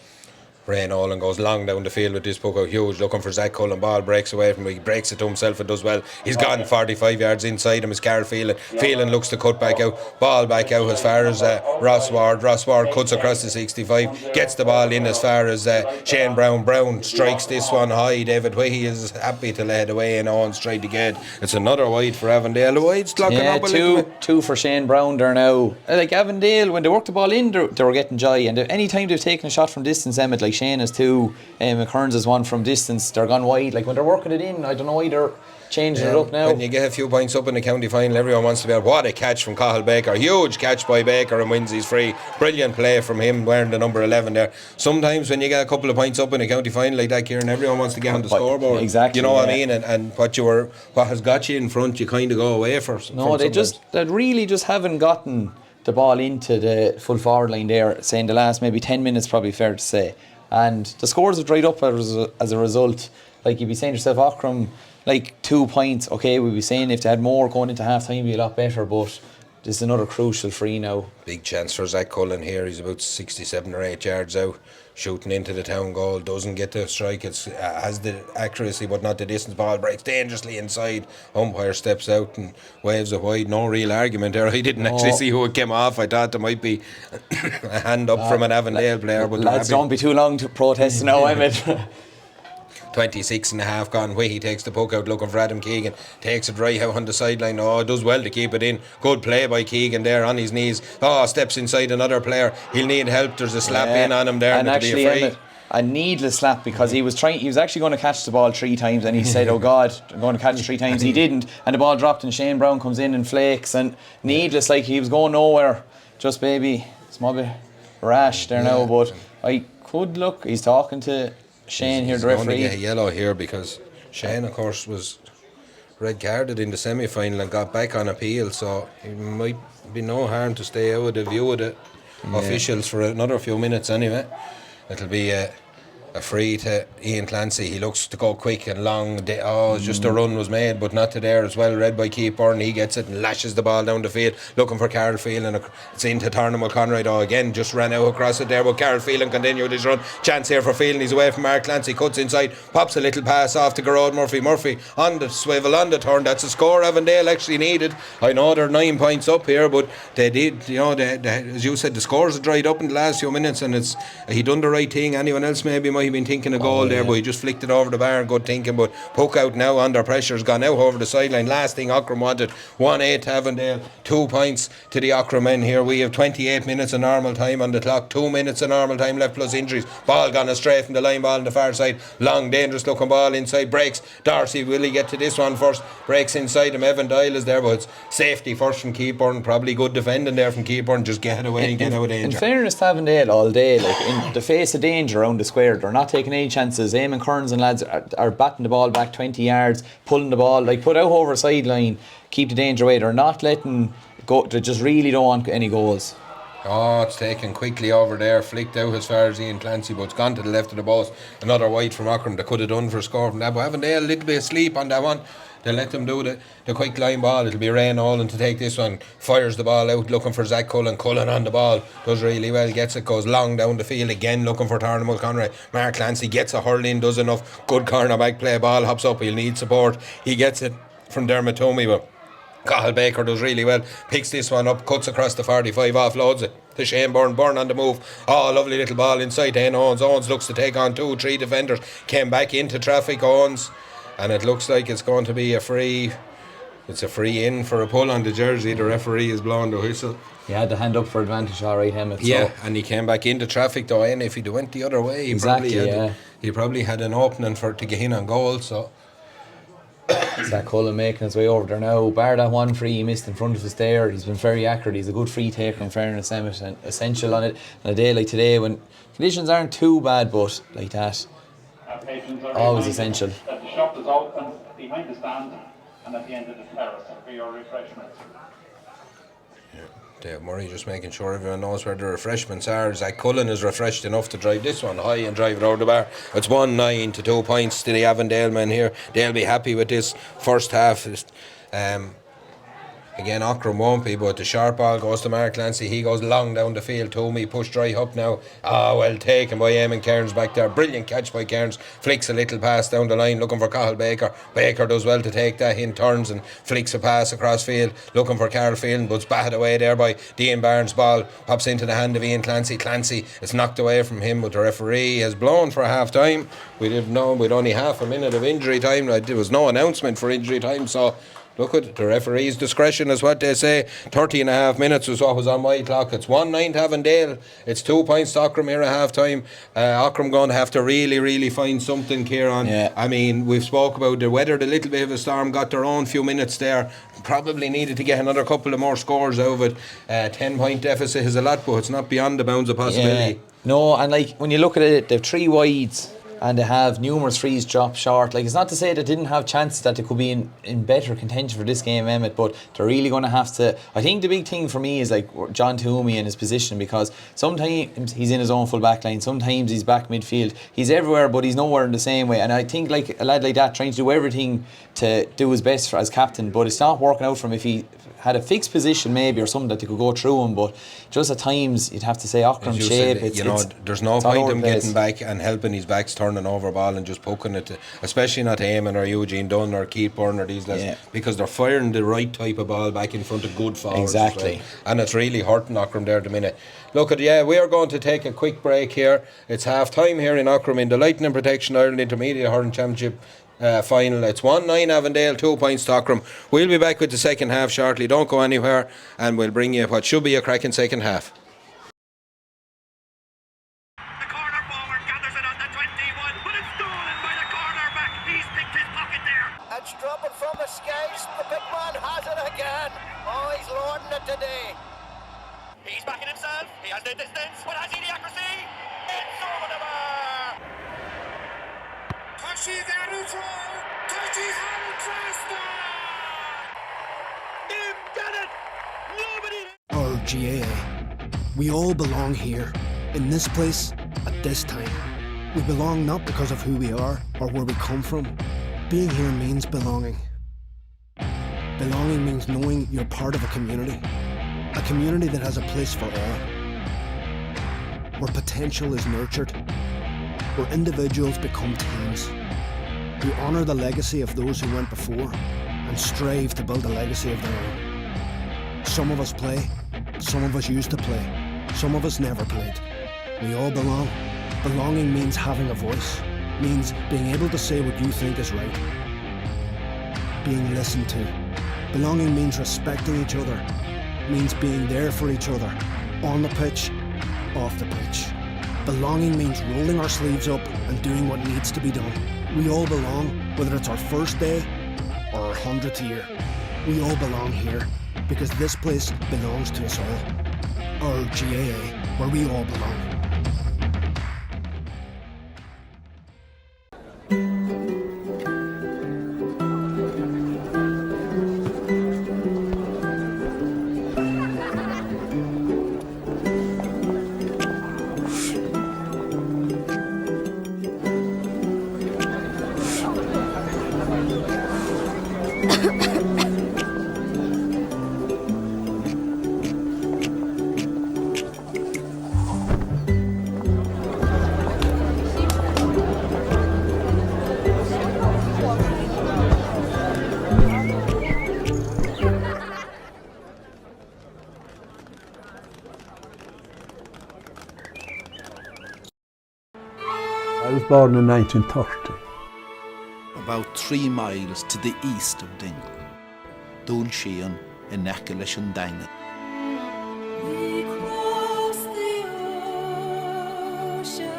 Ray Nolan goes long down the field with this puck out huge, looking for Zach Cullen. Ball breaks away from him. He breaks it to himself and does well. He's gone 45 yards inside him. Is Carl Phelan. Phelan looks to cut back out. Ball back out as far as Ross Ward. Ross Ward cuts across the 65. Gets the ball in as far as Shane Brown. Brown strikes this one high. David Whitey is happy to lay it away, and Owens tried to get. It's another wide for Avondale. The wide's clocking up a little bit. Two for Shane Brown there now. Like Avondale, when they worked the ball in, they were getting joy. And any time they've taken a shot from distance, Emmett, like Shane has 2, McKearns has 1 from distance, they're gone wide. Like when they're working it in, I don't know why they're changing it up now. When you get a few points up in the county final, everyone wants to be out. What a catch from Cathal Baker. Huge catch by Baker, and wins his free. Brilliant play from him wearing the number 11 there. Sometimes when you get a couple of points up in a county final like that, Kieran, everyone wants to get on the scoreboard. Exactly. You know what I mean? And what has got you in front, you kind of go away for. No, they really just haven't gotten the ball into the full forward line there, saying the last maybe 10 minutes, probably fair to say. And the scores have dried up as a result. Like you'd be saying to yourself, Aughrim, like 2 points, okay, we'd be saying if they had more going into half time, it'd be a lot better, but this is another crucial free now. Big chance for Zach Cullen here. He's about 67 or 8 yards out, shooting into the town goal. Doesn't get the strike. It's has the accuracy but not the distance. Ball breaks dangerously inside. Umpire steps out and waves it wide. No real argument there. I didn't actually see who it came off. I thought there might be a hand up from an Avondale player, but lads, don't be too long to protest now, Emmett. 26 and a half gone. He takes the puck out looking for Adam Keegan. Takes it right out on the sideline. Does well to keep it in. Good play by Keegan there on his knees. Steps inside another player. He'll need help. There's a slap in on him there, and actually be a free. A needless slap, because he was actually going to catch the ball 3 times, and he said, oh God, I'm going to catch it 3 times. He didn't, and the ball dropped, and Shane Brown comes in and flakes, and needless, like he was going nowhere. Just maybe small bit rash there now, but I could look. He's talking to Shane here, the referee. He's going to get a yellow here because Shane, of course, was red carded in the semi-final and got back on appeal, so it might be no harm to stay out of the view of the officials for another few minutes anyway. It'll be a free to Ian Clancy. He looks to go quick and long. Just a run was made, but not to there. As well read by Keith Byrne. He gets it and lashes the ball down the field, looking for Carl Phelan. It's into Tarnum O'Conroy. Again, just ran out across it there, but Carl Phelan continued his run. Chance here for Phelan. He's away from Mark Clancy. Cuts inside, pops a little pass off to Gerard Murphy. Murphy on the swivel, on the turn. That's a score Avondale actually needed. I know they're 9 points up here, but they did. They, as you said, the scores have dried up in the last few minutes, and he done the right thing. Anyone else maybe might have been thinking a goal there, but he just flicked it over the bar. Good thinking, but puck out now under pressure, has gone out over the sideline. Last thing Aughrim wanted. 1-8 to Avondale, 2 points to the Aughrim men here. We have 28 minutes of normal time on the clock, 2 minutes of normal time left plus injuries. Ball gone astray from the line ball on the far side. Long dangerous looking ball inside, breaks. Darcy, will he get to this one first? Breaks inside him. Avondale is there, but it's safety first from Keeburn. Probably good defending there from Keeburn. Just get it away and get out of danger. In fairness to Avondale all day, like in the face of danger around the square, they're not taking any chances. Eamon Kearns and lads are batting the ball back 20 yards, pulling the ball, like put out over the sideline, keep the danger away. They're not letting go. They just really don't want any goals. It's taken quickly over there, flicked out as far as Ian Clancy, but it's gone to the left of the post. Another wide from Aughrim. They could have done for a score from that, but Avondale a little bit asleep on that one. They let them do the quick line ball. It'll be Ray Nolan to take this one. Fires the ball out, looking for Zach Cullen. Cullen on the ball, does really well, gets it, goes long down the field again, looking for Tarnum O'Conroy. Mark Clancy gets a hurling, does enough. Good cornerback play, ball hops up, he'll need support. He gets it from Dermot Tomey, but Cathal Baker does really well. Picks this one up, cuts across the 45, offloads it to Shane Byrne. Byrne on the move. Lovely little ball inside to Owens. Owens looks to take on 2-3 defenders. Came back into traffic, Owens. And it looks like it's going to be a free. It's a free in for a pull on the jersey. The referee is blowing the whistle. He had the hand up for advantage, alright, Emmett. Yeah, and he came back into traffic though, and if he went the other way, he probably had an opening to get in on goal. So It's that Cullen making his way over there now. Bar that one free he missed in front of us there. He's been very accurate. He's a good free taker in fairness, Emmett, and essential on it. On a day like today when conditions aren't too bad, but like that, always essential. That the shop is open behind the stand and at the end of the terrace for your refreshments. Dave Murray just making sure everyone knows where the refreshments are. Zach Cullen is refreshed enough to drive this one high and drive it over the bar. It's 1-9 to 2 points to the Avondale men here. They'll be happy with this first half. Again, Aughrim won't be, but the sharp ball goes to Mark Clancy. He goes long down the field. Toomey pushed right up now. Well taken by Eamon Cairns back there. Brilliant catch by Cairns. Flicks a little pass down the line looking for Cathal Baker. Baker does well to take that in, turns and flicks a pass across field looking for Carl Phelan, but it's batted away there by Dean Barnes. Ball pops into the hand of Ian Clancy. Clancy is knocked away from him, but the referee has blown for half time. We didn't know, with only half a minute of injury time. There was no announcement for injury time, so look at the referee's discretion is what they say. 30 and a half minutes was what was on my clock. It's 1-9 to Avondale. It's 2 points to Aughrim here at half time. Aughrim going to have to really find something, Kieran. Yeah. I mean, we've spoke about the weather, the little bit of a storm, got their own few minutes there. Probably needed to get another couple of more scores out of it. 10-point deficit is a lot, but it's not beyond the bounds of possibility. Yeah. No, and like when you look at it, they've 3 wides and they have numerous frees dropped short. Like, it's not to say they didn't have chances that they could be in better contention for this game, Emmett, but they're really going to have to. I think the big thing for me is like John Toomey in his position, because sometimes he's in his own full back line, sometimes he's back midfield. He's everywhere, but he's nowhere in the same way. And I think like a lad like that trying to do everything to do his best as captain, but it's not working out for him. If he had a fixed position maybe or something that they could go through him, but just at times you'd have to say Aughrim shape. There's no point in getting back and helping his backs turning over ball and just poking it to, especially not to Eamon or Eugene Dunn or Keith Byrne or these lads, because they're firing the right type of ball back in front of good forwards. Exactly. Well. And it's really hurting Aughrim there at the minute. Look at, we are going to take a quick break here. It's half time here in Aughrim in the Lightning Protection Ireland Intermediate Hurling Championship final. It's 1-9 Avondale, 2 points to Aughrim. We'll be back with the second half shortly. Don't go anywhere, and we'll bring you what should be a cracking second half. The corner forward gathers it on the 21, but it's stolen by the corner back. He's picked his pocket there. It's dropping from the skies. The big man has it again. Oh, he's lording it today. He's backing himself. He has the distance, but has he the accuracy? It's over the bar. Touchy there, neutral. Touchy Hamilton. Him got it. Nobody. Our GAA. We all belong here, in this place, at this time. We belong not because of who we are or where we come from. Being here means belonging. Belonging means knowing you're part of a community that has a place for all, where potential is nurtured, where individuals become teams. We honour the legacy of those who went before and strive to build a legacy of their own. Some of us play, some of us used to play, some of us never played. We all belong. Belonging means having a voice, means being able to say what you think is right, being listened to. Belonging means respecting each other, means being there for each other, on the pitch, off the pitch. Belonging means rolling our sleeves up and doing what needs to be done. We all belong, whether it's our first day or our 100th year. We all belong here, because this place belongs to us all. Our GAA, where we all belong. I was born in 1930. About 3 miles to the east of Dingle, Dún Shean in Echelon Dála. We cross the ocean.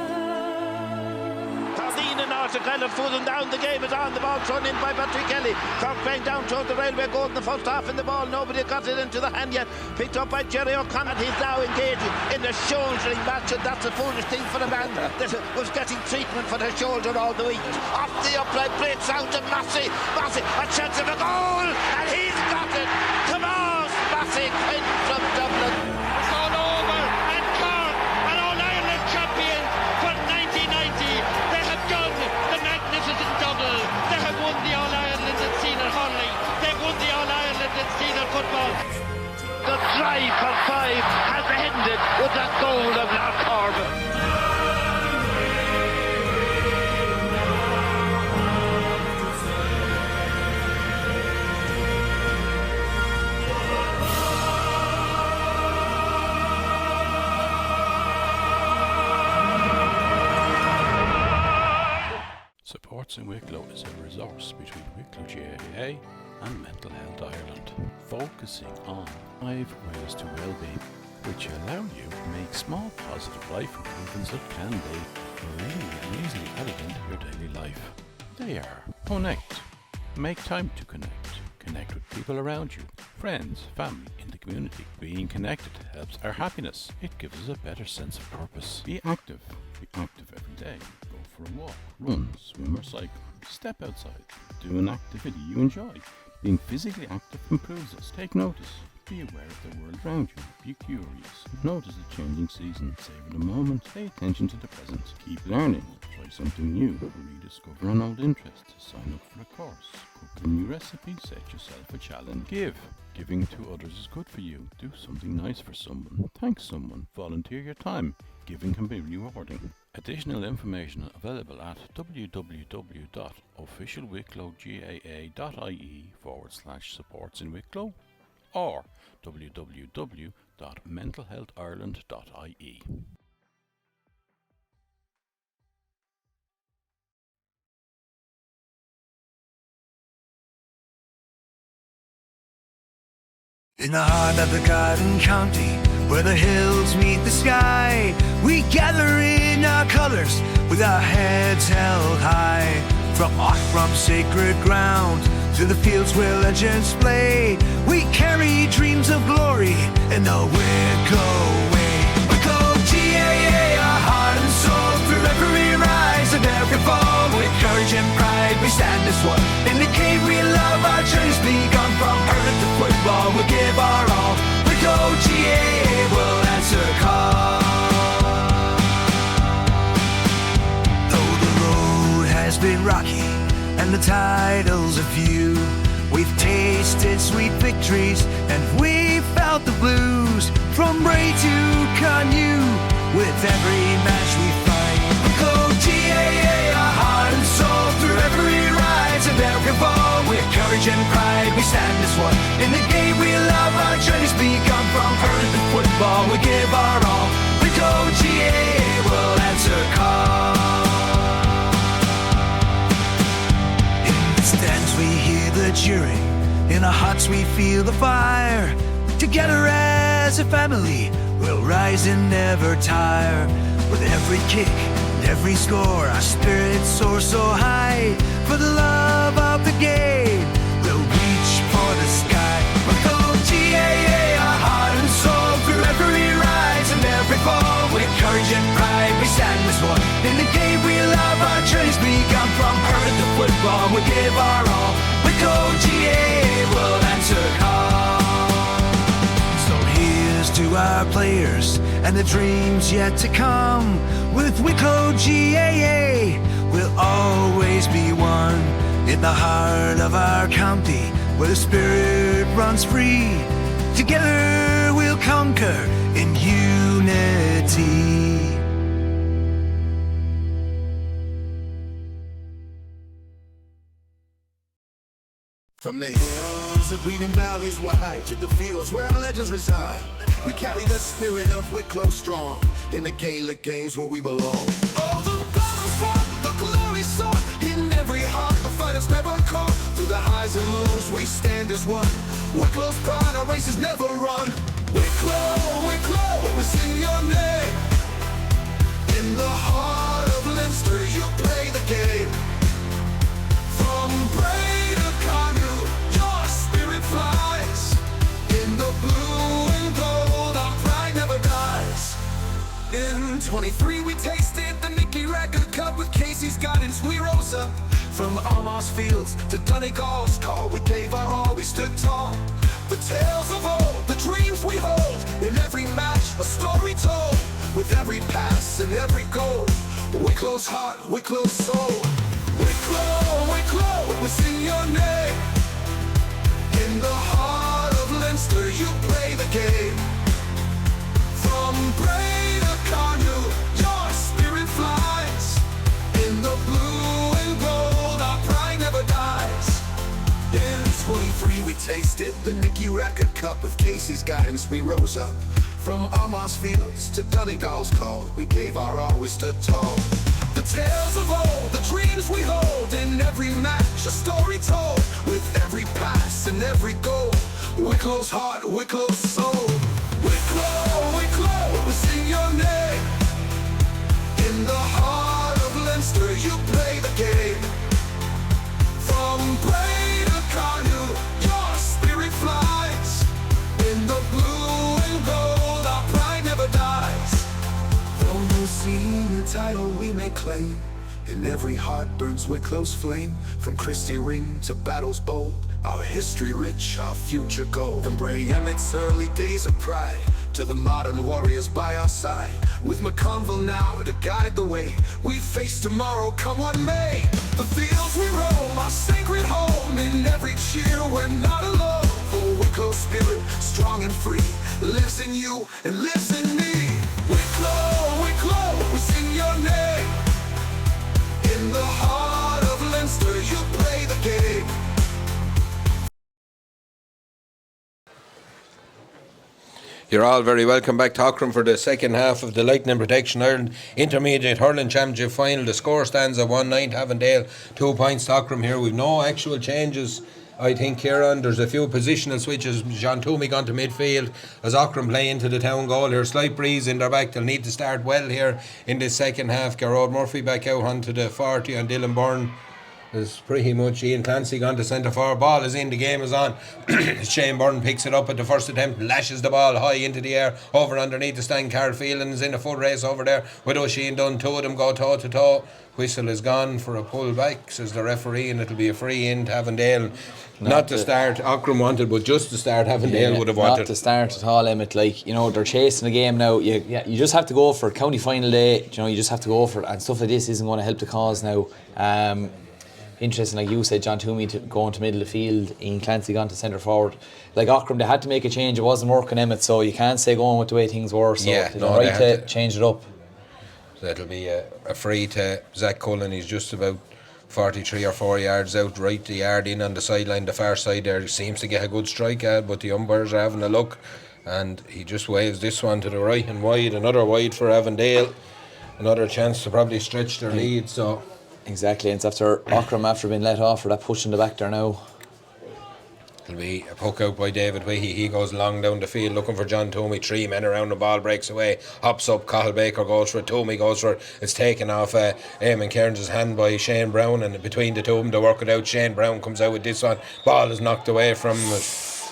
Táín an áte Gaelic fooling down. The game is on. The ball thrown in by Patrick Kelly. Cork playing down toward the railway goal in the first half in the ball. Nobody got it into the hand yet. Picked up by Jerry O'Connor. He's now engaging in the shouldering match, and that's a foolish thing for a man that was getting treatment for the shoulder all the week. Off the upright, breaks out to Massey. Massey, a chance of a goal, and he's got it. Tomas Massey in from Dublin. It's all over, and Cork are All-Ireland champion for 1990. They have done the magnificent double. They have won the All-Ireland in senior hurling. They've won the All-Ireland in senior football. The drive for 5 has ended with that goal of Lark Corbin. Supports in Wicklow is a resource between Wicklow GAA and Mental Health Ireland, focusing on 5 ways to well-being, which allow you to make small positive life improvements that can be really and easily added into your daily life. They are: connect, make time to connect with people around you, friends, family, in the community. Being connected helps our happiness. It gives us a better sense of purpose. Be active every day. Go for a walk, run, swim or cycle. Step outside. Do an activity you enjoy. Being physically active improves us. Take notice. Be aware of the world around you. Be curious. Notice the changing season. Savor the moment. Pay attention to the present. Keep learning. Try something new. Rediscover an old interest. Sign up for a course. Cook a new recipe. Set yourself a challenge. Give. Giving to others is good for you. Do something nice for someone. Thank someone. Volunteer your time. Giving can be rewarding. Additional information available at www.officialwicklowgaa.ie/supports in Wicklow or www.mentalhealthireland.ie. In the heart of the Garden County, where the hills meet the sky, we gather in our colours with our heads held high. From Aughrum's sacred ground to the fields where legends play, we carry dreams of glory in the Wicklow way. Wicklow GAA, our heart and soul, through every rise and every fall. With courage and pride we stand as one. In the game we love, our journey's begun. From hurling to football we'll give our all. Wicklow GAA will answer call. Though the road has been rocky and the titles a few, we've tasted sweet victories and we've felt the blues. From Bray to Canoe, with every match we fight. Wicklow GAA, our heart and soul, through every rise and every fall. With courage and pride we stand as one. In the game we love, our journey's begun. From hurling to football we give our all. Wicklow GAA will answer call. In the stands we hear the cheering, in our hearts we feel the fire. Together as a family we'll rise and never tire. With every kick and every score our spirits soar so high. For the love of the game we'll reach for the sky. Wicklow GAA, our heart and soul, through every rise and every fall. With courage and pride we stand as one. In the game we love, our journey's begun. From hurling to football we give our all. Wicklow GAA will answer call. So here's to our players and the dreams yet to come. With Wicklow GAA we'll always be one. In the heart of our county, where the spirit runs free. Together we'll conquer in unity. From the hills of bleeding valleys wide to the fields where our legends reside, we carry the spirit of Wicklow strong in the Gaelic games where we belong. Oh, the battles fought, the glory sought, in every heart the fighters never caught. Through the highs and lows we stand as one. Wicklow's pride, our races never run. Wicklow, Wicklow, we sing your name. In the heart of Leinster you play the game. 23 we tasted the Nicky Record Cup. With Casey's guidance we rose up. From Almost Fields to Donegal's call, we gave our all, we stood tall. The tales of old, the dreams we hold. In every match, a story told. With every pass and every goal. Wicklow's heart, Wicklow's soul. Wicklow, Wicklow, we sing your name. In the heart of Leinster, you play the game. From Bray to Cardew, your spirit flies. In the blue and gold, our pride never dies. In 23 we tasted the Nicky Record Cup. With Casey's guidance we rose up. From Almost Fields to Donegal's call, we gave our all, we stood tall. The tales of old, the dreams we hold. In every match, a story told. With every pass and every goal. Wicklow's heart, Wicklow's soul. Wicklow, Wicklow, we sing your name. In the heart of Leinster, you play the game. From Bray to Cardew, your spirit flies. In the blue and gold, our pride never dies. Though no senior title we may claim, in every heart burns Wicklow's flame. From Christie Ring to battles bold, our history rich, our future gold. From Bray Emmett's early days of pride to the modern warriors by our side. With McConville now to guide the way, we face tomorrow come what may. The fields we roam, our sacred home. In every cheer we're not alone. For Wicklow's spirit, strong and free, lives in you and lives in me. Wicklow, Wicklow, we sing your name. In the heart of Leinster, you play the game. You're all very welcome back to Aughrim for the second half of the Lightning Protection Ireland Intermediate Hurling Championship Final. The score stands at 1-9 Avondale, 2 points to Aughrim here. We've no actual changes, I think, Kieran. There's a few positional switches. John Toomey gone to midfield as Aughrim play into the town goal here. Slight breeze in their back. They'll need to start well here in this second half. Gerard Murphy back out onto the 40 and Dylan Byrne. There's pretty much Ian Clancy gone to centre forward. Ball is in, the game is on. Shane Byrne picks it up at the first attempt, lashes the ball high into the air, over underneath the stand. Carl Phelan is in a foot race over there with O'Shea and Dunn. Two of them go toe to toe. Whistle is gone for a pull back, says the referee, and it'll be a free in to Avondale. Not to start Aughrim wanted, but just to start Avondale would have wanted. Not to start at all, Emmett. Like, you know, they're chasing the game now. You just have to go for it. County final day, you know, you just have to go for it, and stuff like this isn't going to help the cause now. Interesting, like you said, John Toomey going to middle of the field, Ian Clancy gone to centre forward. Like Aughrim, they had to make a change. It wasn't working, Emmett, so you can't say going with the way things were. So yeah, no, they had to change it up. So that'll be a free to Zach Cullen. He's just about 43 or 4 yards out, right the yard in on the sideline, the far side there. He seems to get a good strike at, but the umpires are having a look, and he just waves this one to the right and wide. Another wide for Avondale. Another chance to probably stretch their lead. So exactly, and it's after Aughrim after being let off for that push in the back there now. It'll be a poke out by David Weahy. He goes long down the field looking for John Toomey. 3 men around, the ball breaks away, hops up, Cathal Baker goes for it, Toomey goes for it. It's taken off Eamon Cairns' hand by Shane Brown, and between the two of them they work it out. Shane Brown comes out with this one. Ball is knocked away from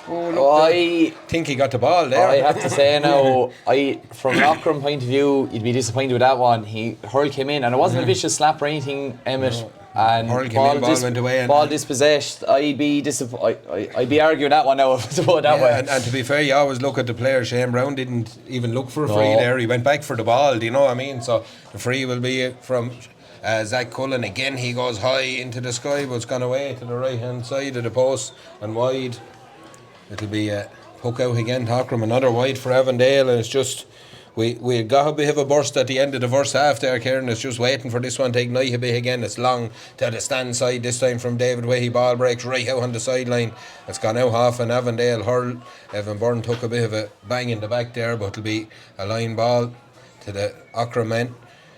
I think he got the ball there. I have to say now, from an Aughrim point of view, you'd be disappointed with that one. Hurl came in, and it wasn't a vicious slap or anything, Emmett. No. And Hurl came in, ball went away, and ball dispossessed. I'd be arguing that one now if it's about that way. And to be fair, you always look at the player. Shane Brown didn't even look for a free there. He went back for the ball. Do you know what I mean? So the free will be from Zach Cullen. Again, he goes high into the sky, but it's gone away to the right hand side of the post and wide. It'll be a poke out again to Aughrim. Another wide for Avondale, and it's just we got a bit of a burst at the end of the first half there, Kieran. It's just waiting for this one to ignite a bit again. It's long to the stand side this time from David Weahy. Ball breaks right out on the sideline. It's gone out half an Avondale hurl. Evan Byrne took a bit of a bang in the back there, but it'll be a line ball to the Aughrim men.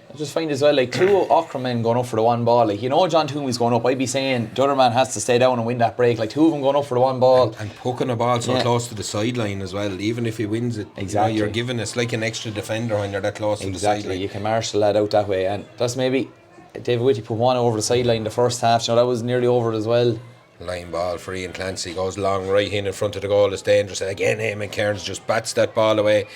I just find as well, like, two Aughrim men going up for the one ball. Like, you know, John Toomey's going up. I'd be saying the other man has to stay down and win that break. Like, two of them going up for the one ball. And poking a ball so close to the sideline as well. Even if he wins it, exactly, you know, you're giving it's like an extra defender when you're that close to the sideline. You can marshal that out that way. And that's maybe David Whitty put one over the sideline the first half. You know, that was nearly over as well. Line ball for Ian Clancy, goes long right in front of the goal. It's dangerous. And again, Eamon Cairns just bats that ball away.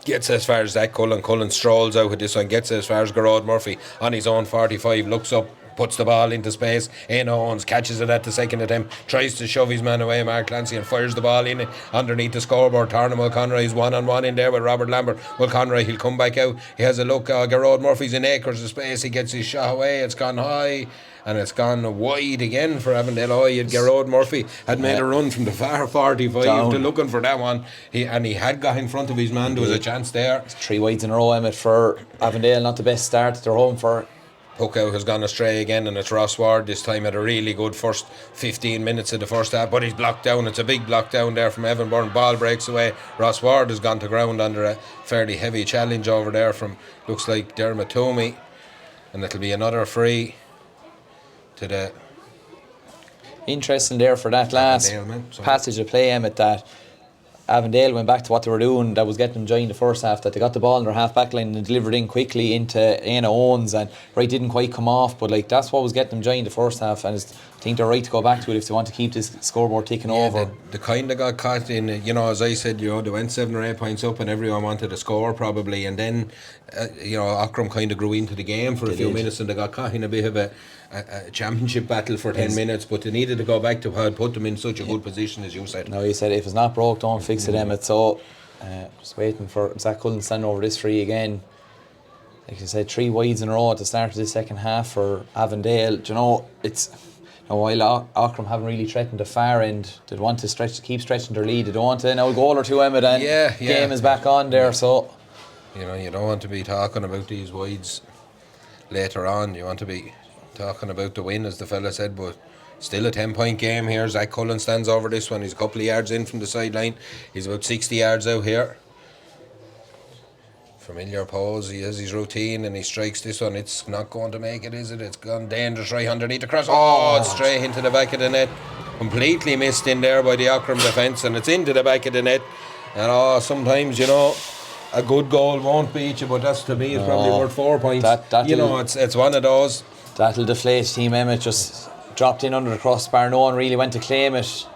Gets as far as Zach Cullen. Cullen strolls out with this one, gets as far as Gerard Murphy on his own 45, looks up, puts the ball into space. Aina Owens catches it at the second attempt, tries to shove his man away, Mark Clancy, and fires the ball in underneath the scoreboard. Tarnum Mulconroy is 1-on-1 in there with Robert Lambert. Mulconroy, he'll come back out. He has a look. Gerard Murphy's in acres of space. He gets his shot away. It's gone high. And it's gone wide again for Avondale. Gerard Murphy had made a run from the far 45 down to looking for that one. He had got in front of his man. There was a chance there. 3 wides in a row, Emmett, for Avondale. Not the best start they're home for. Puck out has gone astray again, and it's Ross Ward this time. Had a really good first 15 minutes of the first half, but he's blocked down. It's a big block down there from Evan Byrne. Ball breaks away. Ross Ward has gone to ground under a fairly heavy challenge over there from, looks like, Dermot Toomey, and it'll be another free to the... Interesting there for that last passage of play, Emmett, that Avondale went back to what they were doing that was getting them joined the first half, that they got the ball in their half back line and delivered in quickly into Aina Owens, and didn't quite come off, but like that's what was getting them joined the first half, and I think they're right to go back to it if they want to keep this scoreboard ticking over. They kind of got caught in, as I said, they went 7 or 8 points up and everyone wanted to score probably, and then Aughrim kind of grew into the game for a few minutes, and they got caught in a bit of a championship battle for 10 minutes, but they needed to go back to what had put them in such a good position, as you said. No, you said if it's not broke, don't fix it, Emmett. So just waiting for Zach Cullen to stand over this free again. Like I said, 3 wides in a row at the start of the second half for Avondale. It's while Aughrim haven't really threatened the far end, they want to keep stretching their lead. They don't want to now a goal or two, Emmett, and game is back on there. So you don't want to be talking about these wides later on. You want to be talking about the win, as the fella said, but still a 10-point game here. Zach Cullen stands over this one. He's a couple of yards in from the sideline. He's about 60 yards out here. Familiar pose. He has his routine and he strikes this one. It's not going to make it, is it? It's gone dangerous right underneath the cross. It's straight into the back of the net. Completely missed in there by the Aughrim defence, and it's into the back of the net. And sometimes, a good goal won't beat you, but that's, to me, it's probably worth 4 points. It's one of those. That'll deflate Team Emmett. Just dropped in under the crossbar. No one really went to claim it.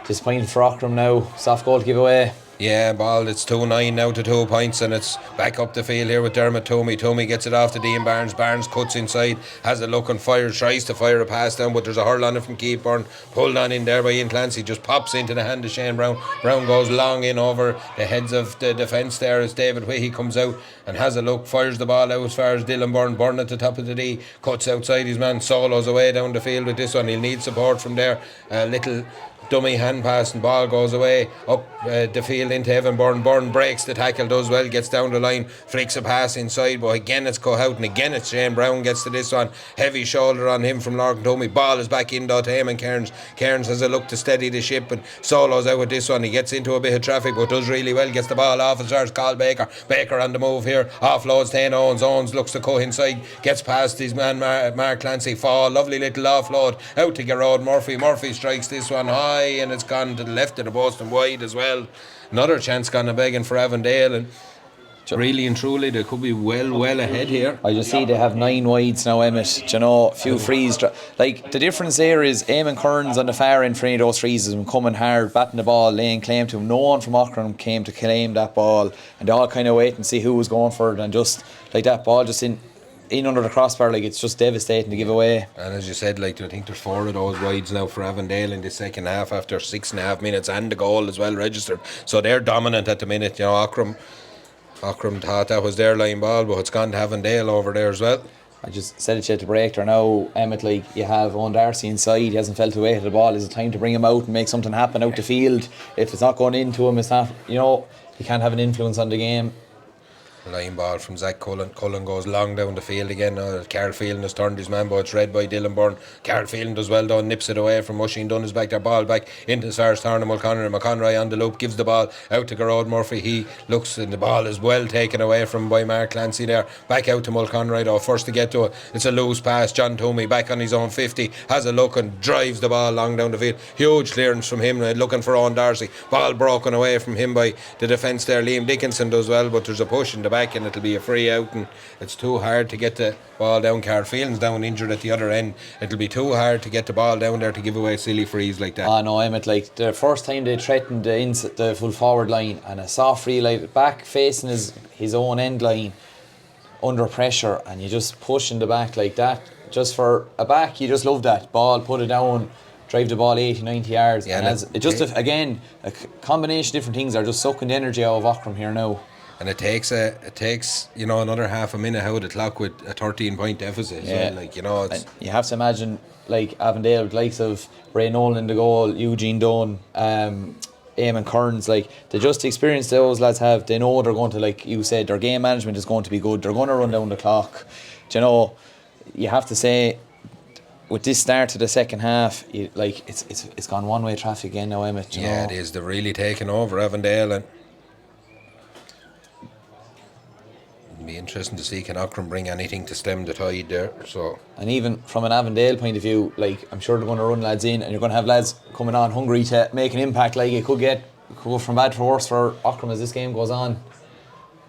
Disappointing for Aughrim now. Soft goal to give away. Yeah, ball, it's 2-9 now to 2 points, and it's back up the field here with Dermot Toomey. Toomey gets it off to Dean Barnes. Barnes cuts inside, has a look and tries to fire a pass down, but there's a hurl on it from Keith Byrne. Pulled on in there by Ian Clancy, just pops into the hand of Shane Brown. Brown goes long in over the heads of the defence there as David Whitty comes out and has a look, fires the ball out as far as Dylan Byrne. Byrne at the top of the D, cuts outside his man, solos away down the field with this one. He'll need support from there. A little dummy hand pass and ball goes away up the field into Evan Byrne. Byrne breaks the tackle, does well, gets down the line, flicks a pass inside, but again it's cut out, and again it's Shane Brown gets to this one. Heavy shoulder on him from Lorcan Toomey. Ball is back in though to Eamon Cairns. Cairns has a look to steady the ship and solos out with this one. He gets into a bit of traffic but does really well, gets the ball off as far as Carl Baker. Baker on the move here, offloads to Owens. Owens looks to cut inside, gets past his man Mark Clancy. Lovely little offload out to Gerard Murphy. Murphy strikes this one high and it's gone to the left of the post and wide as well. Another chance gone a begging for Avondale, and really and truly they could be well ahead here. I just see they have 9 wides now, Emmett. A few frees. Like, the difference there is Eamon Kearns on the far end for any of those frees has been coming hard, batting the ball, laying claim to him. No one from Aughrim came to claim that ball, and they all kind of wait and see who was going for it, and just like that ball just in under the crossbar, like, it's just devastating to give away. And as you said, like, I think there's 4 of those wides now for Avondale in the second half after 6.5 minutes, and the goal as well registered, so they're dominant at the minute. Aughrim thought that was their line ball, but it's gone to Avondale over there as well. I just said it to you at the break there now, Emmett, like, you have Owen Darcy inside, he hasn't felt the weight of the ball. Is it time to bring him out and make something happen out the field? If it's not going into him, it's not, he can't have an influence on the game. Line ball from Zach Cullen. Cullen goes long down the field again. Carl Phelan has turned his man, but it's read by Dylan Byrne. Carl Phelan does well though, nips it away from Musheen Dunn is back there. Ball back into as far as Tarnum Mulconroy. McConroy on the loop, gives the ball out to Gerard Murphy. He looks, and the ball is well taken away from by Mark Clancy there. Back out to Mulconroy though, first to get to it. It's a loose pass. John Toomey back on his own 50, has a look and drives the ball long down the field. Huge clearance from him, looking for Owen Darcy. Ball broken away from him by the defence there. Liam Dickinson does well, but there's a push in the back back and it'll be a free out, and it's too hard to get the ball down. Phelan's down injured at the other end. It'll be too hard to get the ball down there to give away silly frees like that. Oh no, Emmett, like the first time they threatened the full forward line and a soft free like back facing his own end line under pressure, and you just push in the back like that. Just for a back, you just love that. Ball, put it down, drive the ball 80, 90 yards. Yeah, and it just, again, a combination of different things are just sucking the energy out of Aughrim here now. And it takes another half a minute out of the clock with a 13-point deficit. Yeah. So, like, it's... And you have to imagine, like, Avondale with the likes of Ray Nolan in the goal, Eugene Dunn, Eamon Kearns, like, they just experience those lads have. They know they're going to, like you said, their game management is going to be good. They're going to run down the clock. Do you know, you have to say, with this start to the second half, it's gone one-way traffic again now, Emmett. Yeah, it is. They're really taking over Avondale, and it'll be interesting to see can Aughrim bring anything to stem the tide there. So, and even from an Avondale point of view, like, I'm sure they're going to run lads in, and you're going to have lads coming on hungry to make an impact. Like, it could go from bad to worse for Aughrim as this game goes on.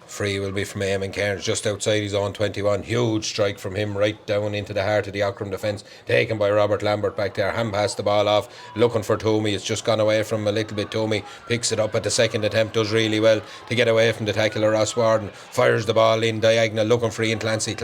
Free will be from Eamon Kearns just outside his own 21. Huge strike from him right down into the heart of the Aughrim defence. Taken by Robert Lambert back there. Hand passed the ball off. Looking for Toomey. It's just gone away from him a little bit. Toomey picks it up at the second attempt. Does really well to get away from the tackle of Ross Warden. Fires the ball in diagonal. Looking for Ian Clancy.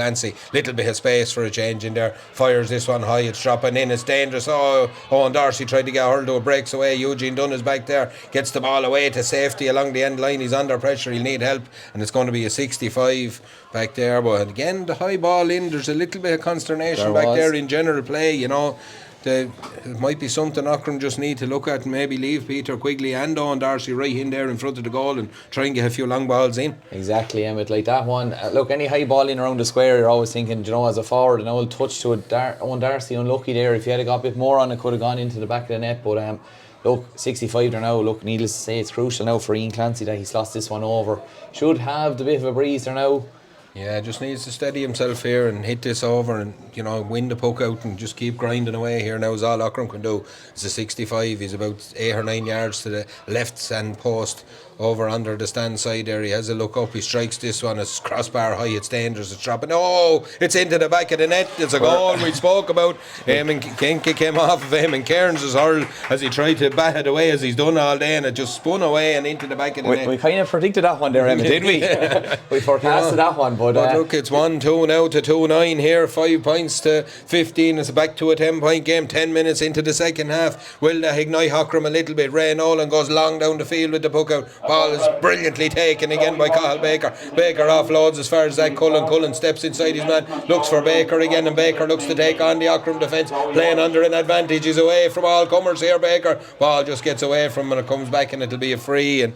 Little bit of space for a change in there. Fires this one high. It's dropping in. It's dangerous. Owen Darcy tried to get hurled to it. Breaks away. Eugene Dunn is back there. Gets the ball away to safety along the end line. He's under pressure. He'll need help. And it's going to be a 65 back there, but again the high ball in, there's a little bit of consternation there in general play. It might be something Aughrim just need to look at and maybe leave Peter Quigley and Owen Darcy right in there in front of the goal and try and get a few long balls in. Exactly, Emmett, like that one. Look, any high ball in around the square, you're always thinking, as a forward, an old touch to it. Owen Darcy unlucky there. If he had got a bit more on it, could have gone into the back of the net, but look, 65 there now. Look, needless to say, it's crucial now for Ian Clancy that he's lost this one over. Should have the bit of a breeze there now. Yeah, just needs to steady himself here and hit this over and, win the puck out and just keep grinding away here now is all Aughrim can do. It's a 65, he's about 8 or 9 yards to the left hand post over under the stand side there. He has a look up, he strikes this one, it's crossbar high, it's dangerous, it's dropping. It's into the back of the net. It's a goal we spoke about. Eamon came off of Eamon Kearns' hurl as he tried to bat it away as he's done all day, and it just spun away and into the back of the net. We kind of predicted that one there, Emmett, didn't we? We forecasted that one, but look, it's 1-2 now to 2-9 here, 5 points to 15. It's back to a 10-point game, 10 minutes into the second half. Will they ignite Aughrim a little bit? Ray Nolan goes long down the field with the puck out. Ball is brilliantly taken again by Cathal Baker. Baker offloads as far as Zach Cullen. Cullen steps inside his man, looks for Baker again, and Baker looks to take on the Aughrim defence, playing under an advantage. He's away from all comers here, Baker. Ball just gets away from him and it comes back and it'll be a free, and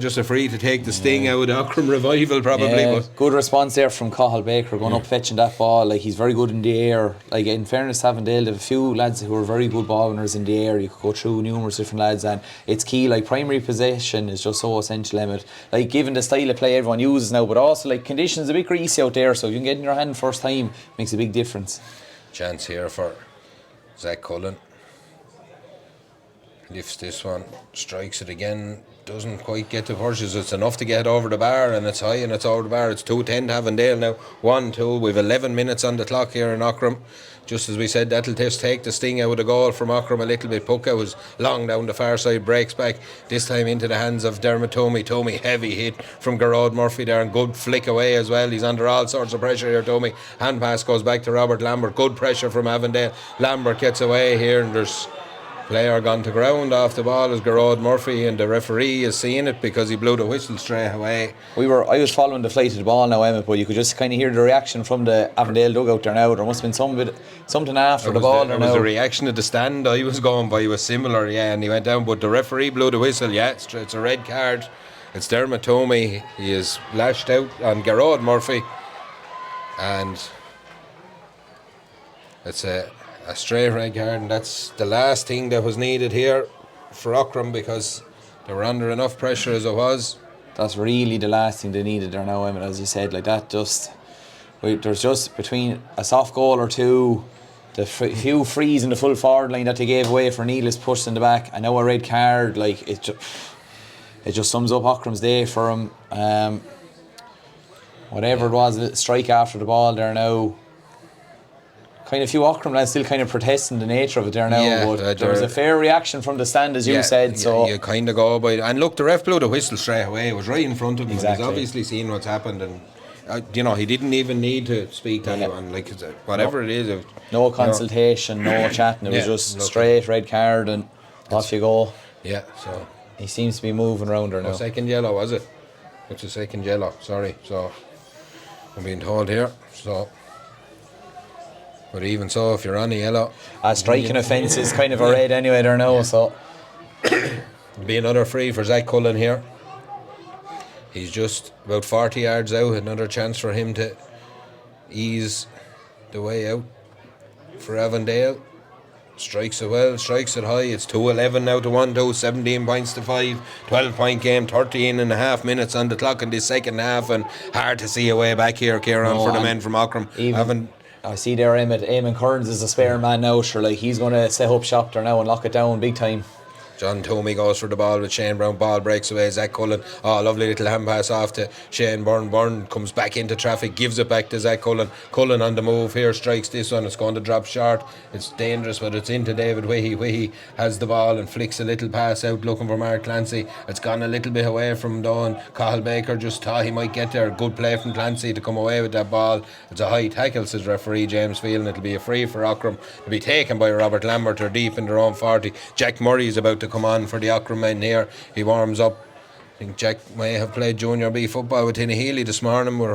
just a free to take the sting out of the Aughrim revival probably. But good response there from Cathal Baker going up fetching that ball. Like, he's very good in the air. Like, in fairness to Avondale, they have a few lads who are very good ball winners in the air. You could go through numerous different lads, and it's key. Like, primary possession is just so essential, Emmett. Like, given the style of play everyone uses now, but also like conditions a bit greasy out there, so if you can get in your hand first time, makes a big difference. Chance here for Zach Cullen. Lifts this one, strikes it again, doesn't quite get the pushes. It's enough to get over the bar, and it's high and it's over the bar. It's 2-10 to Avondale now, 1-2. We've 11 minutes on the clock here in Aughrim. Just as we said, that'll just take the sting out of the goal from Aughrim a little bit. Puck out was long down the far side, breaks back, this time into the hands of Dermot Toomey. Toomey, heavy hit from Gerard Murphy there, and good flick away as well. He's under all sorts of pressure here, Toomey. Hand pass goes back to Robert Lambert. Good pressure from Avondale. Lambert gets away here, and there's player gone to ground off the ball as Gerard Murphy, and the referee is seeing it because he blew the whistle straight away. I was following the flight of the ball now, Emmett, but you could just kind of hear the reaction from the Avondale dugout there now. There must have been something after the ball there now. The reaction of the stand I was going by was similar, and he went down, but the referee blew the whistle. It's a red card. It's Dermot Toomey. He is lashed out on Gerard Murphy, and it's a straight red card, and that's the last thing that was needed here for Aughrim because they were under enough pressure as it was. That's really the last thing they needed there now, Emmett, as you said. Like that, there's just between a soft goal or two, the few frees in the full forward line that they gave away for needless push in the back, and now a red card. Like, it just sums up Aughrim's day for him. whatever it was, a little strike after the ball there now. Kind of few Aughrim lads still kind of protesting the nature of it there now, but there was a fair reaction from the stand, as you said. So you kind of go by, and look, the ref blew the whistle straight away. It was right in front of him. Exactly. He's obviously seen what's happened, and he didn't even need to speak to anyone. Like whatever it is, no consultation, no chatting. It was just straight red card and off you go. Yeah. So he seems to be moving around there now. Second yellow, was it? It's a second yellow. Sorry. So I'm being told here. So. But even so, if you're on a yellow, a striking offence is kind of a red anyway there now. So be another free for Zach Cullen here. He's just about 40 yards out. Another chance for him to ease the way out for Avondale. Strikes it well, strikes it high. It's 2-11 now to 1-2, 17 points to 5, 12-point game, 13 and a half minutes on the clock in this second half, and hard to see a way back here, Kieran, for the men from Aughrim. I see there Eamon Kearns is a spare man now, sure, like he's going to set up shop there now and lock it down big time. John Toomey goes for the ball with Shane Brown. Ball breaks away. Zach Cullen. Oh, lovely little hand pass off to Shane Byrne. Byrne comes back into traffic, gives it back to Zach Cullen. Cullen on the move here, strikes this one. It's going to drop short. It's dangerous, but it's into David Wahey. Wahey has the ball and flicks a little pass out looking for Mark Clancy. It's gone a little bit away from Dawn. Cathal Baker just thought he might get there. Good play from Clancy to come away with that ball. It's a high tackle, says referee James Phelan. It'll be a free for Aughrim. It'll be taken by Robert Lambert. They're deep in their own 40. Jack Murray is about to come on for the Aughrim men here. He warms up. I think Jack may have played junior B football with Tinnahealy this morning, or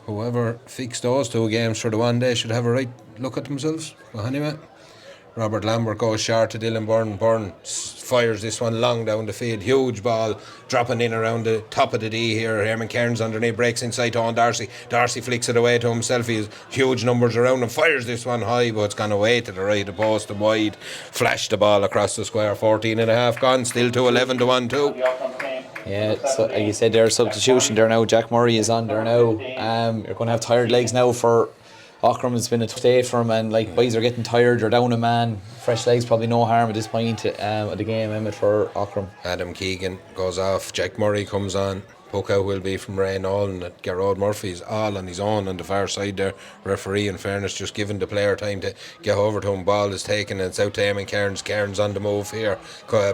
whoever fixed those two games for the one day should have a right look at themselves. But anyway, Robert Lambert goes short to Dylan Byrne. Byrne fires this one long down the field. Huge ball dropping in around the top of the D here. Eamon Kearns underneath, breaks inside to Owen Darcy. Darcy flicks it away to himself. He has huge numbers around him. Fires this one high, but it's gone away to the right of post and wide. Flashed the ball across the square. 14 and a half gone. Still 2-11 to 1-2. Yeah, so like you said there, substitution there now. Jack Murray is on there now. You're going to have tired legs now for Aughrim. It's been a tough day for him, and like boys are getting tired. You're down a man. Fresh legs, probably no harm at this point of the game, Emmett, for Aughrim. Adam Keegan goes off. Jack Murray comes on. Puck out will be from Ray Nolan. That Gerard Murphy's all on his own on the far side there. Referee, in fairness, just giving the player time to get over to him. Ball is taken and it's out to Eamon Kearns. Kearns on the move here.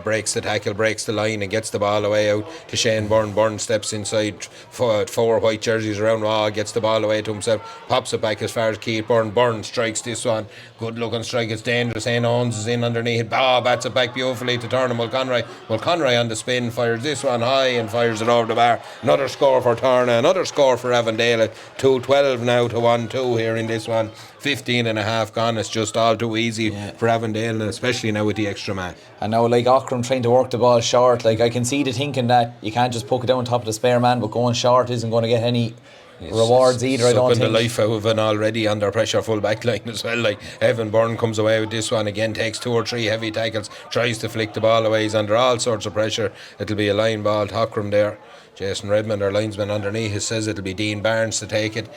Breaks the tackle, breaks the line and gets the ball away out to Shane Byrne. Byrne steps inside. Four white jerseys around. Gets the ball away to himself. Pops it back as far as Keith Byrne. Byrne strikes this one. Good looking strike. It's dangerous. Aine Owens is in underneath. Bats it back beautifully to Turnham Mulconroy. Mulconroy on the spin fires this one high and fires it over the bar. Another score for Turner, another score for Avondale. 2-12 now to 1-2 here in this one. 15 and a half gone. It's just all too easy for Avondale, and especially now with the extra man. And now like Aughrim trying to work the ball short. Like I can see the thinking that you can't just poke it down top of the spare man, but going short isn't going to get any rewards either. I don't think. The life out of an already under pressure full back line as well. Like Evan Byrne comes away with this one again, takes 2 or 3 heavy tackles, tries to flick the ball away. He's under all sorts of pressure. It'll be a line ball to Aughrim there. Jason Redmond, our linesman underneath, says it'll be Dean Barnes to take it.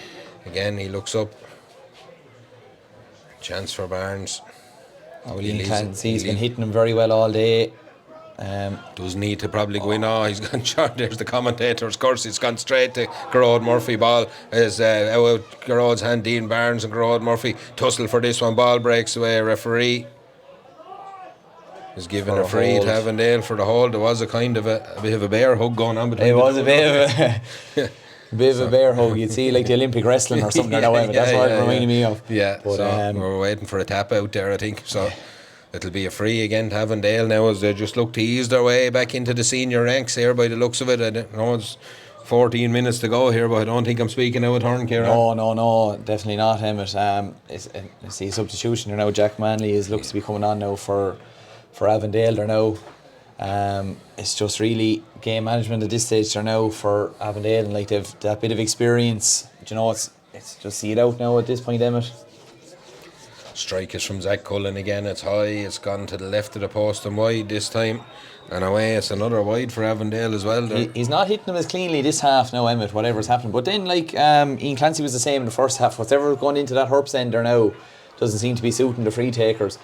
Again, he looks up. Chance for Barnes. Liam Clancy's been hitting him very well all day. Does need to probably go in. He's gone short. There's the commentator. Of course, it's gone straight to Gerard Murphy. Ball is out Gerard's hand. Dean Barnes and Gerard Murphy tussle for this one. Ball breaks away. Referee is given a free to Avondale for the hold. There was a kind of a bit of a bear hug going on between. It was a bit of a bear hug. You'd see like the Olympic wrestling or something. That's what it reminded me of. Yeah, but so we're waiting for a tap out there, I think. So it'll be a free again to Avondale now as they just look to ease their way back into the senior ranks here by the looks of it. I don't know, it's 14 minutes to go here, but I don't think I'm speaking out of turn, Kieran. No, definitely not, Emmett. It's the substitution here now. Jack Manley looks to be coming on now for Avondale there now. It's just really game management at this stage there now for Avondale, and like they've that bit of experience. Do you know, it's just see it out now at this point, Emmett. Strike is from Zach Cullen again. It's high. It's gone to the left of the post and wide this time. And away, it's another wide for Avondale as well. He's not hitting them as cleanly this half now, Emmett, whatever's happened. But then, like, Ian Clancy was the same in the first half. Whatever going into that Herps end there now doesn't seem to be suiting the free takers.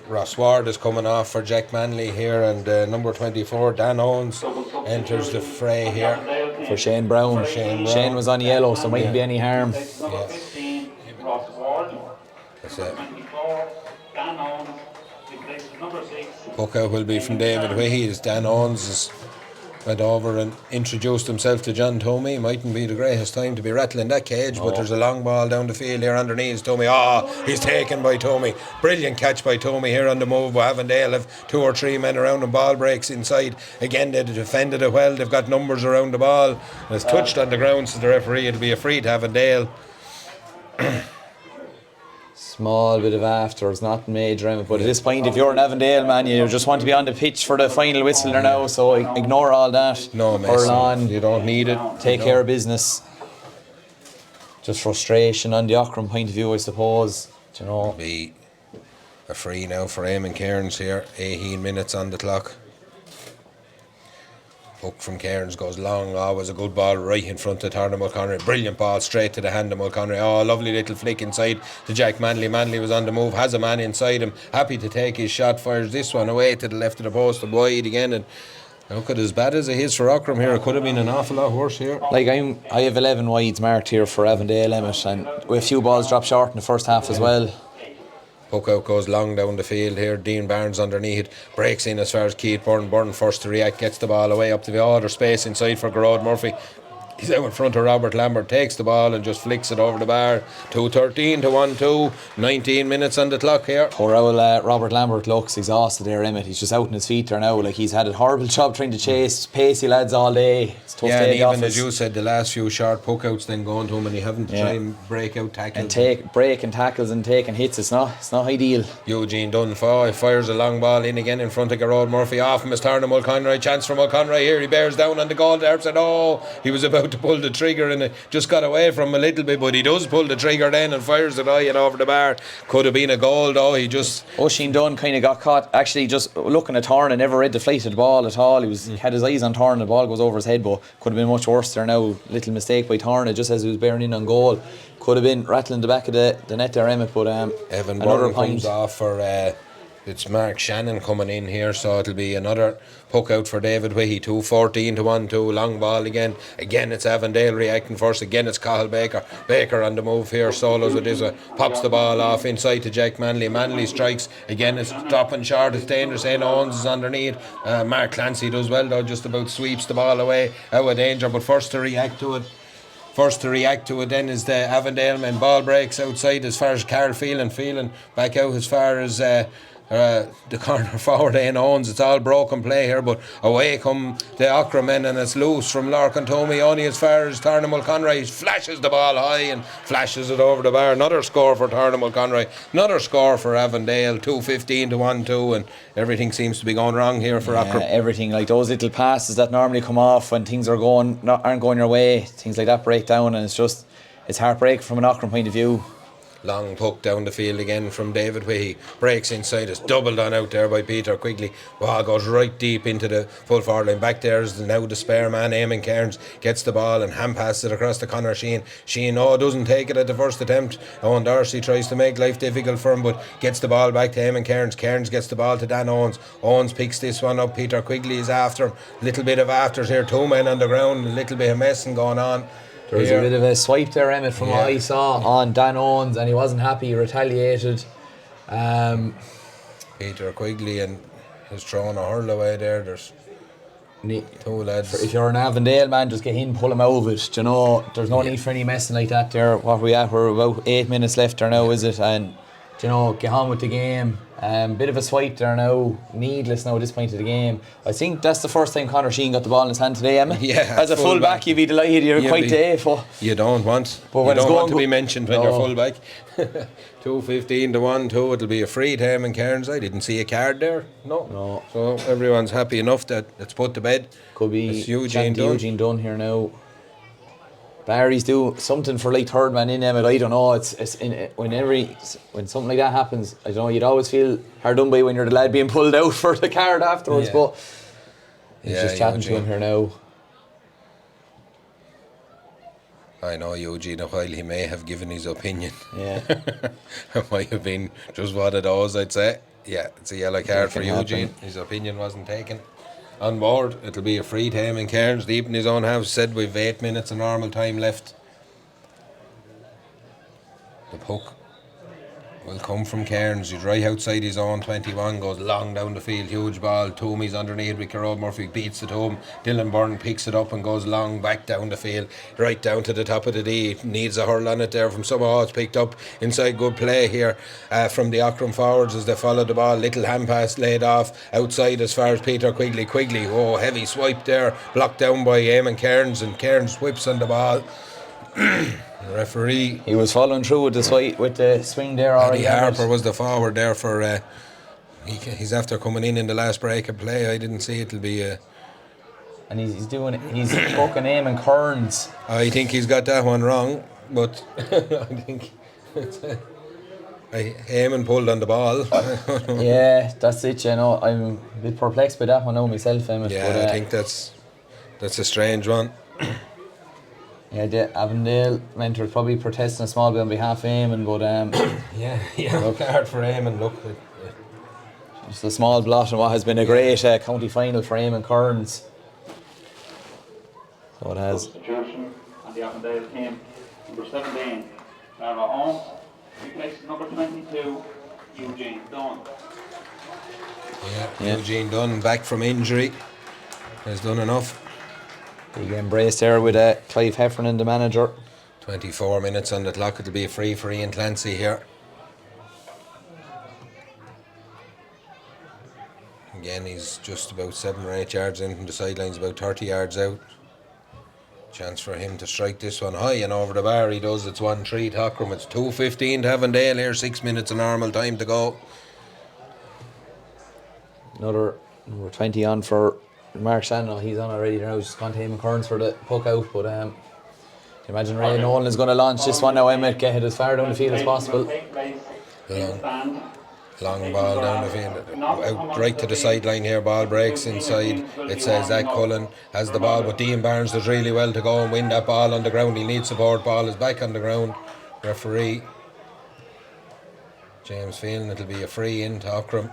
Ross Ward is coming off for Jack Manley here, and number 24, Dan Owens, enters the fray here. for Shane Brown. Shane was on yellow, so mightn't be any harm. Number 15, Ross Ward. That's it. 24, Dan Owens. Replaces number 6. Puck out will be from David Wahey as Dan Owens has went over and introduced himself to John Tomey. Mightn't be the greatest time to be rattling that cage, but there's a long ball down the field here underneath Tomey. He's taken by Tomey. Brilliant catch by Tomey here on the move. Avondale have 2 or 3 men around and ball breaks inside. Again, they defended it well. They've got numbers around the ball. And it's touched on the ground, so the referee, it'll be a free to Avondale. Small bit of after, it's not major, but at this point, if you're an Avondale man, you just want to be on the pitch for the final whistle there now, so ignore all that. No, Hurl on. You don't need it. Take care of business. Just frustration on the Aughrim point of view, I suppose. Do you know? Be a free now for Eamon Cairns here. 18 minutes on the clock. Puck from Cairns goes long. Was a good ball right in front of Tarna Mulconry. Brilliant ball straight to the hand of Mulconry. Lovely little flick inside to Jack Manley. Manley was on the move, has a man inside him, happy to take his shot, fires this one away to the left of the post and wide again. And look at as bad as it is for Aughrim here. It could have been an awful lot worse here. Like I have 11 wides marked here for Avondale, Emmett, and with a few balls dropped short in the first half as well. Puck out goes long down the field here. Dean Barnes underneath it, breaks in as far as Keith Byrne. Byrne first to react, gets the ball away up to the other space inside for Gerard Murphy. He's out in front of Robert Lambert, takes the ball and just flicks it over the bar. 2:13 to 1-2. 19 minutes on the clock here. Poor old Robert Lambert looks exhausted there, Emmett. He's just out on his feet there now. Like, he's had a horrible job trying to chase pacey lads all day. It's tough yeah, day and in the even office. as you said, the last few short puck outs then going to him, and he having to try and break out tackles. And breaking tackles and taking hits. It's not ideal. Eugene Dunphy fires a long ball in again in front of Gerard Murphy. Off him is Tarna Mulconry. Chance for Mulconry here. He bears down on the goal there. Said, he was about to pull the trigger and it just got away from him a little bit, but he does pull the trigger then and fires it high and over the bar. Could have been a goal though. He just Oisin Dunn kind of got caught actually just looking at Tarn and never read the flight of the ball at all. He had his eyes on Tarn, the ball goes over his head, but could have been much worse there now. Little mistake by Tarn just as he was bearing in on goal. Could have been rattling the back of the net there, Emmett, but Evan another Byrne point comes off for it's Mark Shannon coming in here, so it'll be another puck out for David Wahey. 2:14 to 1-2. Long ball again. Again, it's Avondale reacting first. Again, it's Cathal Baker. Baker on the move here. Solos with this. Pops the ball off inside to Jack Manley. Manley strikes. Again, it's dropping short. It's dangerous. Owens is underneath. Mark Clancy does well though. Just about sweeps the ball away out of danger. But first to react to it then is the Avondale man. Ball breaks outside as far as Carl Phelan. Phelan back out as far as the corner forward Owens. It's all broken play here, but away come the Aughrim men and it's loose from Larkin Tomey only as far as Tarna Mulconry. He flashes the ball high and flashes it over the bar. Another score for Tarna Mulconry, another score for Avondale. 2:15 to 1-2, and everything seems to be going wrong here for Aughrim. Everything, like those little passes that normally come off when things aren't going your way, things like that break down, and it's heartbreaking from an Aughrim point of view. Long puck down the field again from David Wahey. Breaks inside. It's doubled on out there by Peter Quigley. Ball goes right deep into the full forward line. Back there is now the spare man, Eamon Cairns. Gets the ball and hand passes it across to Conor Sheehan. Sheehan doesn't take it at the first attempt. Owen Darcy tries to make life difficult for him, but gets the ball back to Eamon Cairns. Cairns gets the ball to Dan Owens. Owens picks this one up. Peter Quigley is after him. Little bit of afters here. 2 men on the ground. A little bit of messing going on. There was a bit of a swipe there, Emmett, from what I saw on Dan Owens, and he wasn't happy. He retaliated. Peter Quigley and has thrown a hurl away there. There's 2 lads. If you're an Avondale man, just get in, pull him out of it. Do you know, there's no need for any messing like that there. What we at? We're about 8 minutes left there now, is it? And do you know, get on with the game. Bit of a swipe there now, needless now at this point of the game. I think that's the first time Conor Sheehan got the ball in his hand today, Emma. Yeah, as a full back, you'd be delighted. You're quite deaf. You don't want to be mentioned when you're full back. 2:15 to 1-2. It'll be a free to Eamon Cairns. I didn't see a card there. No. So everyone's happy enough that it's put to bed. Could be Eugene Dunn here now. Barry's do something for like third man in Emmett. I don't know. When something like that happens, I don't know. You'd always feel hard done by when you're the lad being pulled out for the card afterwards. But he's just chatting to him here now. I know Eugene, while he may have given his opinion, it might have been just what it was. I'd say, it's a yellow card for Eugene. His opinion wasn't taken. on board. It'll be a free to Eamon Cairns, deep in his own house. Said we've 8 minutes of normal time left. The puck will come from Cairns. He's right outside his own 21, goes long down the field, huge ball. Toomey's underneath. Wicklow Road Murphy beats it home. Dylan Byrne picks it up and goes long back down the field, right down to the top of the D. Needs a hurl on it there from somehow. It's picked up inside. Good play here from the Aughrim forwards as they follow the ball. Little hand pass laid off outside as far as Peter Quigley. Oh, heavy swipe there, blocked down by Eamon Cairns, and Cairns whips on the ball. The referee, he was following through with the swing there. Paddy Harper was the forward there for he's after coming in the last break of play. I didn't see it'll be and he's fucking Eamon Cairns. I think he's got that one wrong, but I think Eamon pulled on the ball. Yeah, that's it. You know, I'm a bit perplexed by that one now myself, Emmett. Yeah, but, I think that's a strange one. Yeah, the Avondale mentor was probably protesting a small bit on behalf of Eamon, but yeah, look hard for Eamon. Look, just a small blot in what has been a great county final for Eamon Cairns. So it has. Substitution on the Avondale team. Number 17, Aughrim, replaces number 22, Eugene Dunn. Yeah, Eugene Dunn back from injury has done enough. Big embrace there with Clive Heffernan, the manager. 24 minutes on the clock. It'll be a free for Ian Clancy here. Again, he's just about 7 or 8 yards in from the sidelines, about 30 yards out. Chance for him to strike this one high and over the bar. He does. It's 1-3 to Aughrim. It's 2:15 to Avondale here. 6 minutes of normal time to go. Another number 20 on for Mark Shannon. He's on already now. Just gone to Eamon Cairns for the puck out. But imagine Ray Nolan is going to launch this one now. Emmett, get it as far down the field as possible. Long ball down the field, out right to the sideline here. Ball breaks inside. It says Zach Cullen has the ball, but Dean Barnes does really well to go and win that ball on the ground. He needs support. Ball is back on the ground. Referee James Phelan. It'll be a free in to Aughrim.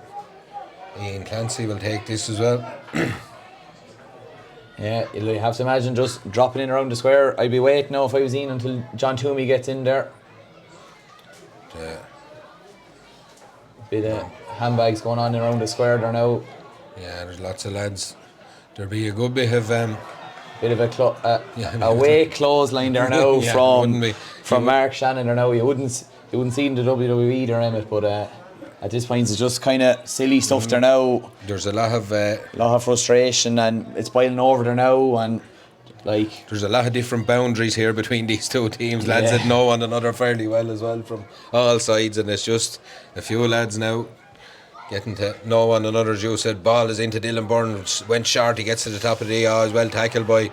Ian Clancy will take this as well. Yeah, you'll have to imagine just dropping in around the square. I'd be waiting now if I was in until John Toomey gets in there. Yeah. Bit of handbags going on around the square there now. Yeah, there's lots of lads. There'll be a good bit of bit of a away clothesline there now from Mark Shannon there now. You wouldn't see in the WWE there, Emmett, but at this point it's just kind of silly stuff there now. There's a lot of frustration and it's boiling over there now, and like there's a lot of different boundaries here between these two teams. Lads that know one another fairly well as well from all sides, and it's just a few lads now getting to know one another. As you said, ball is into Dylan Byrne, went short, he gets to the top of the as well tackled by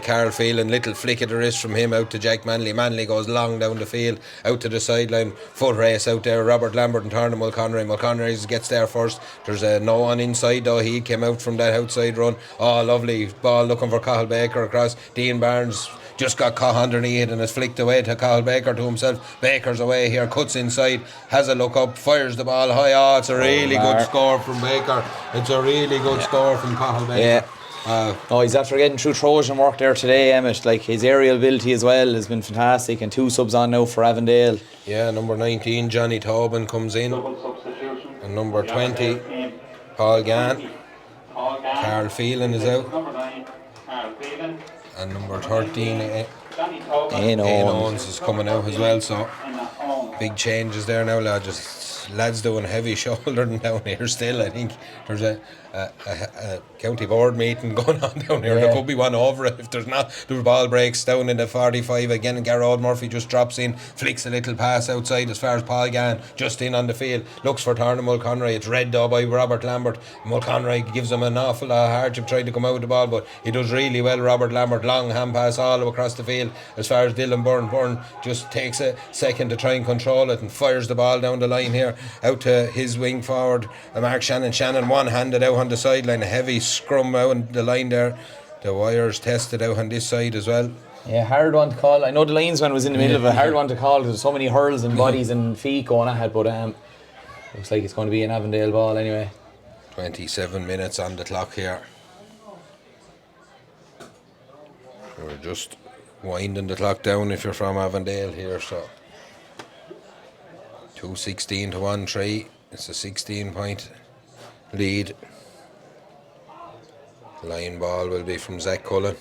Carl Phelan. Little flick of the wrist from him out to Jack Manley goes long down the field out to the sideline. Foot race out there, Robert Lambert and Tarna Mulconnery gets there first. There's no one inside though. He came out from that outside run. Oh, lovely ball looking for Cathal Baker across. Dean Barnes just got caught underneath and has flicked away to Cathal Baker to himself. Baker's away here, cuts inside, has a look up, fires the ball high. Oh, it's a really good score from Baker. It's a really good score from Cathal Baker. Yeah. He's after getting through Trojan work there today, Emmett. Like his aerial ability as well has been fantastic, and 2 subs on now for Avondale. Yeah, number 19 Johnny Tobin comes in, and number 20 Paul Gann. Carl Phelan is out. Number 9, Carl Phelan. And number 13 Ian Owens is coming out as well, so big changes there now, lads doing heavy shouldering down here still. I think there's a county board meeting going on down here. There could be one over it if there's not. The ball breaks down in the 45 again, and Garrod Murphy just drops in, flicks a little pass outside as far as Paul Gann, just in on the field, looks for Tarna Mulconnery. It's read though by Robert Lambert. Mulconnery gives him an awful lot of hardship trying to come out with the ball, but he does really well. Robert Lambert, long hand pass all across the field as far as Dylan Byrne. Byrne just takes a second to try and control it and fires the ball down the line here out to his wing forward, Mark Shannon. Shannon one-handed out on the sideline, a heavy scrum out on the line there. The wires tested out on this side as well. Yeah, hard one to call. I know the linesman was in the middle of a hard one to call because there's so many hurls and bodies and feet going ahead, but looks like it's going to be an Avondale ball anyway. 27 minutes on the clock here. We're just winding the clock down if you're from Avondale here, so 2:16 to 1-3. It's a 16-point lead. Line ball will be from Zach Cullen.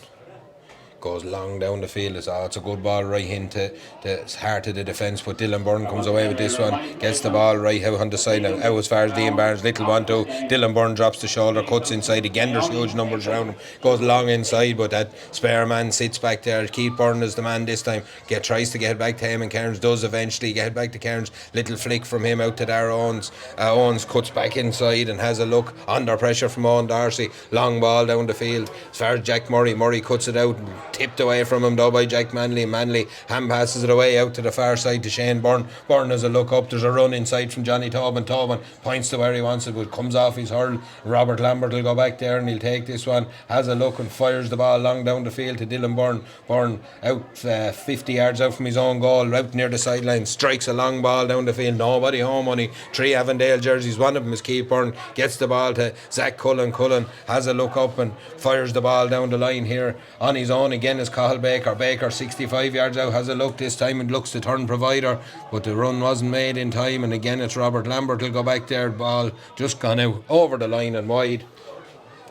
Goes long down the field. It's a good ball right into the heart of the defence, but Dylan Byrne comes away with this one, gets the ball right out on the side and out as far as Dean Barnes. Little 1-2. Dylan Byrne drops the shoulder, cuts inside again. There's huge numbers around him. Goes long inside, but that spare man sits back there. Keith Byrne is the man this time. Tries to get back to him, and Cairns does eventually get back to Cairns. Little flick from him out to Dara Owens. Owens cuts back inside and has a look under pressure from Owen Darcy. Long ball down the field as far as Jack Murray. Murray cuts it out. Tipped away from him though by Jack Manley. Manley hand passes it away out to the far side to Shane Byrne. Byrne has a look up. There's a run inside from Johnny Tobin. Tobin points to where he wants it, but comes off his hurl. Robert Lambert will go back there and he'll take this one. Has a look and fires the ball long down the field to Dylan Byrne. Byrne out 50 yards out from his own goal, out near the sideline. Strikes a long ball down the field. Nobody home. Only 3 Avondale jerseys. One of them is Keith Byrne. Gets the ball to Zach Cullen. Cullen has a look up and fires the ball down the line here on his own. Again is Cathal Baker. Baker 65 yards out, has a look this time and looks to turn provider, but the run wasn't made in time, and again it's Robert Lambert will go back there. Ball just gone out over the line and wide.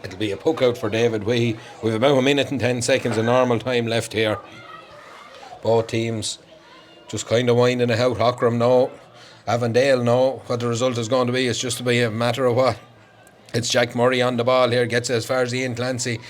It'll be a puck out for David Wee. We've about 1 minute and 10 seconds of normal time left here. Both teams just kind of winding it out. Aughrim know, Avondale know what the result is going to be. It's just to be a matter of what. It's Jack Murray on the ball here, gets it as far as Ian Clancy.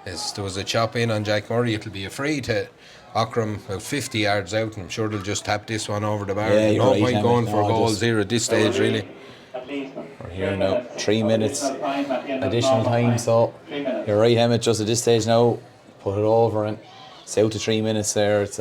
There was a chop in on Jack Murray. It'll be a free to Aughrim about 50 yards out, and I'm sure they'll just tap this one over the bar. No point going for goals here at this stage, really. We're here now, 3 minutes additional time, so you're right, Emmett, just at this stage now, put it over and it's out to 3 minutes there. It's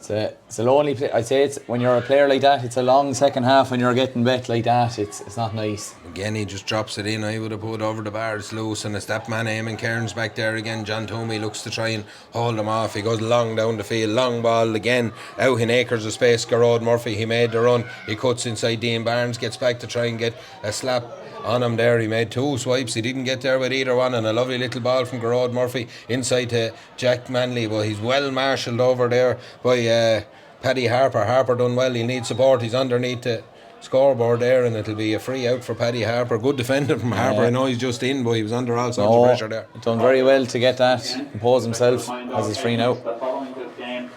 a lonely play. I'd say it's when you're a player like that, it's a long second half when you're getting bet like that. It's not nice. Again, he just drops it in. I would have put it over the bar. It's loose, and it's that man aiming Cairns back there again. John Toomey looks to try and hold him off. He goes long down the field, long ball again, out in acres of space. Garrod Murphy, he made the run. He cuts inside. Dean Barnes gets back to try and get a slap on him there. He made 2 swipes. He didn't get there with either one, and a lovely little ball from Garrod Murphy inside to Jack Manley. But he's well marshalled over there by Paddy Harper. Harper done well. He needs support. He's underneath the scoreboard there, and it'll be a free out for Paddy Harper. Good defender from Harper. I know he's just in, but he was under all sorts of pressure there. Done very well to get that, impose himself as his free now. Following this game,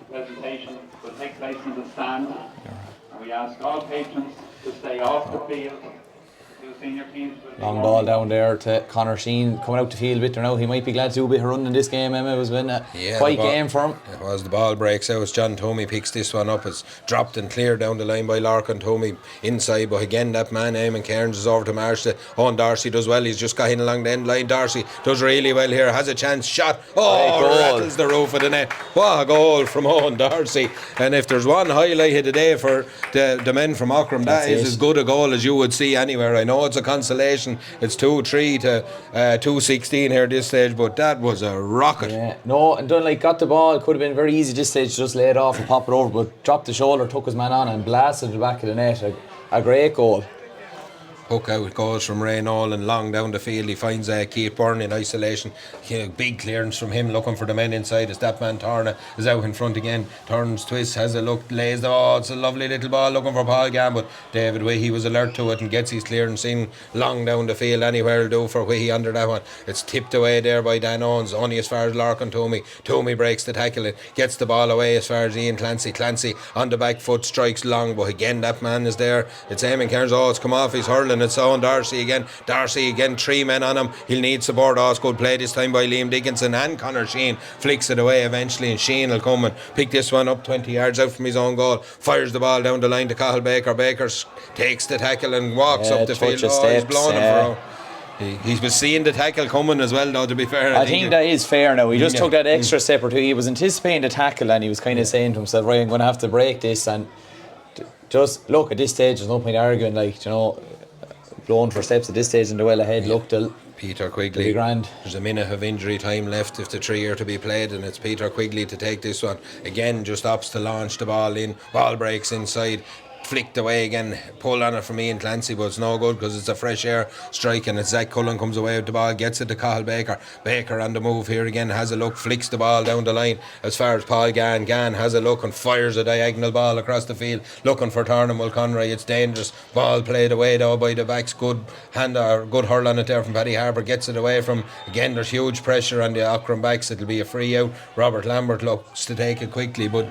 the presentation will take place in the stand, and we ask all patrons to stay off the field. Senior teams. Long ball down there to Conor Sheen, coming out the field a bit there now. He might be glad to do a bit of running in this game, Emma. It was been a quite game for him. It was. The ball breaks out. John Toomey picks this one up. It's dropped and cleared down the line by Larkin. Toomey inside, but again that man Eamon Cairns is over to Marsh. Owen Darcy does well. He's just got in along the end line. Darcy does really well here. Has a chance. Shot. Rattles the roof of the net. What a goal from Owen Darcy. And if there's one highlight of the day for the men from Aughrim, that is as good a goal as you would see anywhere. I know it's a consolation. It's 2-3 to 2-16 here at this stage, but that was a rocket. Yeah. No, and Dunley got the ball. Could have been very easy this stage to just lay it off and pop it over, but dropped the shoulder, took his man on and blasted the back of the net. A great goal. Hook out goes from Ray Nolan long down the field. He finds Keith Byrne in isolation. Big clearance from him, looking for the men inside as that man Torna is out in front again. Turns, twists, has a look, lays the ball. It's a lovely little ball looking for Paul Gambit. David Wee, was alert to it and gets his clearance in long down the field. Anywhere will do for Wee under that one. It's tipped away there by Dan Owens, only as far as Larkin Toomey. Toomey breaks the tackle and gets the ball away as far as Ian Clancy. Clancy on the back foot strikes long, but again that man is there. It's Eamon Cairns. It's come off his hurling. It's Owen Darcy again. 3 men on him. He'll need support. It's good play this time by Liam Dickinson, and Conor Sheen flicks it away eventually, and Sheen will come and pick this one up 20 yards out from his own goal. Fires the ball down the line to Cathal Baker. Baker takes the tackle and walks up the field. He's blown him for He was seeing the tackle coming as well, though, to be fair. I think that is fair now. He just took that extra step or two. He was anticipating the tackle and he was kind of saying to himself, right, I'm going to have to break this. And just look, at this stage, there's no point arguing, blowing for steps at this stage and the well ahead. Look, Peter Quigley. There's a minute of injury time left if the 3 are to be played, and it's Peter Quigley to take this one. Again, just opts to launch the ball in. Ball breaks inside. flicked away again, pulled on it from Ian Clancy, but it's no good because it's a fresh air strike, and it's Zach Cullen comes away with the ball, gets it to Cathal Baker. Baker on the move here again, has a look, flicks the ball down the line as far as Paul Gann. Gann has a look and fires a diagonal ball across the field, looking for Tarnum Mulconry. It's dangerous. Ball played away though by the backs. Good hand or good hurl on it there from Paddy Harper. Gets it away from, again, there's huge pressure on the Aughrim backs. It'll be a free out. Robert Lambert looks to take it quickly, but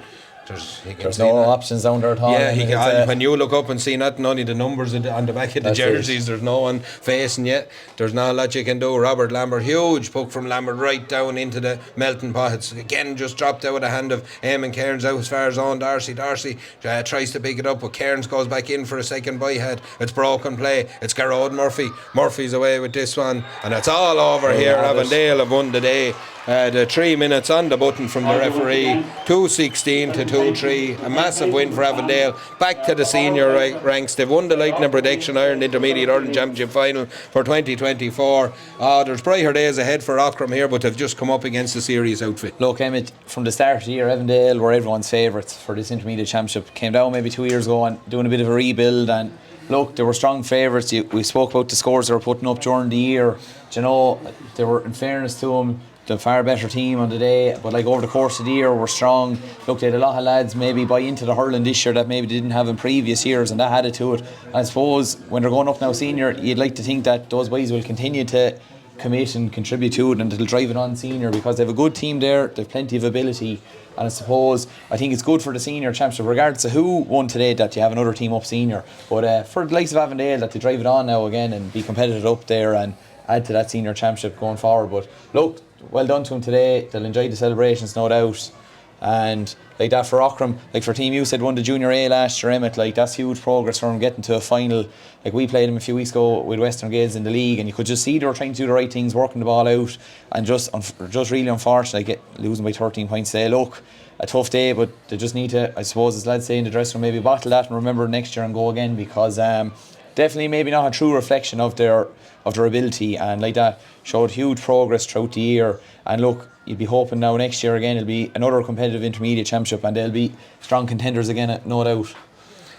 there's no options down there at all. Yeah, when you look up and see not only the numbers on the back of the jerseys, there's no one facing yet. There's not a lot you can do. Robert Lambert, huge puck from Lambert right down into the melting pot. It's again just dropped out of the hand of Eamon Cairns out as far as Owen Darcy. Darcy tries to pick it up, but Cairns goes back in for a second byhead. It's broken play. It's Garrod Murphy. Murphy's away with this one, and it's all over here. Avondale have won the day. The 3 minutes on the button from the referee, 2:16 to 2-3, a massive win for Avondale, back to the senior ranks. They've won the Lightning Protection Ireland Intermediate Hurling Championship Final for 2024. There's brighter days ahead for Aughrim here, but they've just come up against a serious outfit. Look, Emmett, from the start of the year, Avondale were everyone's favourites for this Intermediate Championship. Came down maybe 2 years ago and doing a bit of a rebuild, and look, they were strong favourites. We spoke about the scores they were putting up during the year. Do you know, they were, in fairness to them, the far better team on the day, but like over the course of the year were strong. Look, they had a lot of lads maybe buy into the hurling this year that maybe they didn't have in previous years, and that added to it. I suppose when they're going up now senior, you'd like to think that those boys will continue to commit and contribute to it, and they'll drive it on senior because they have a good team there, they've plenty of ability, and I think it's good for the senior championship regardless of who won today, that you have another team up senior. But for the likes of Avondale, that they drive it on now again and be competitive up there and add to that senior championship going forward. But look, well done to them today. They'll enjoy the celebrations, no doubt. And like that for Aughrim, like for Team U said won the Junior A last year, Emmett, like that's huge progress for them getting to a final. Like we played them a few weeks ago with Western Gales in the league, and you could just see they were trying to do the right things, working the ball out, and just really unfortunate losing by 13 points today. Look, a tough day, but they just need to, I suppose as lads say in the dressing room, maybe bottle that and remember next year and go again, because definitely maybe not a true reflection of their ability, and like that showed huge progress throughout the year. And look, you'd be hoping now next year again it'll be another competitive intermediate championship and they'll be strong contenders again, no doubt.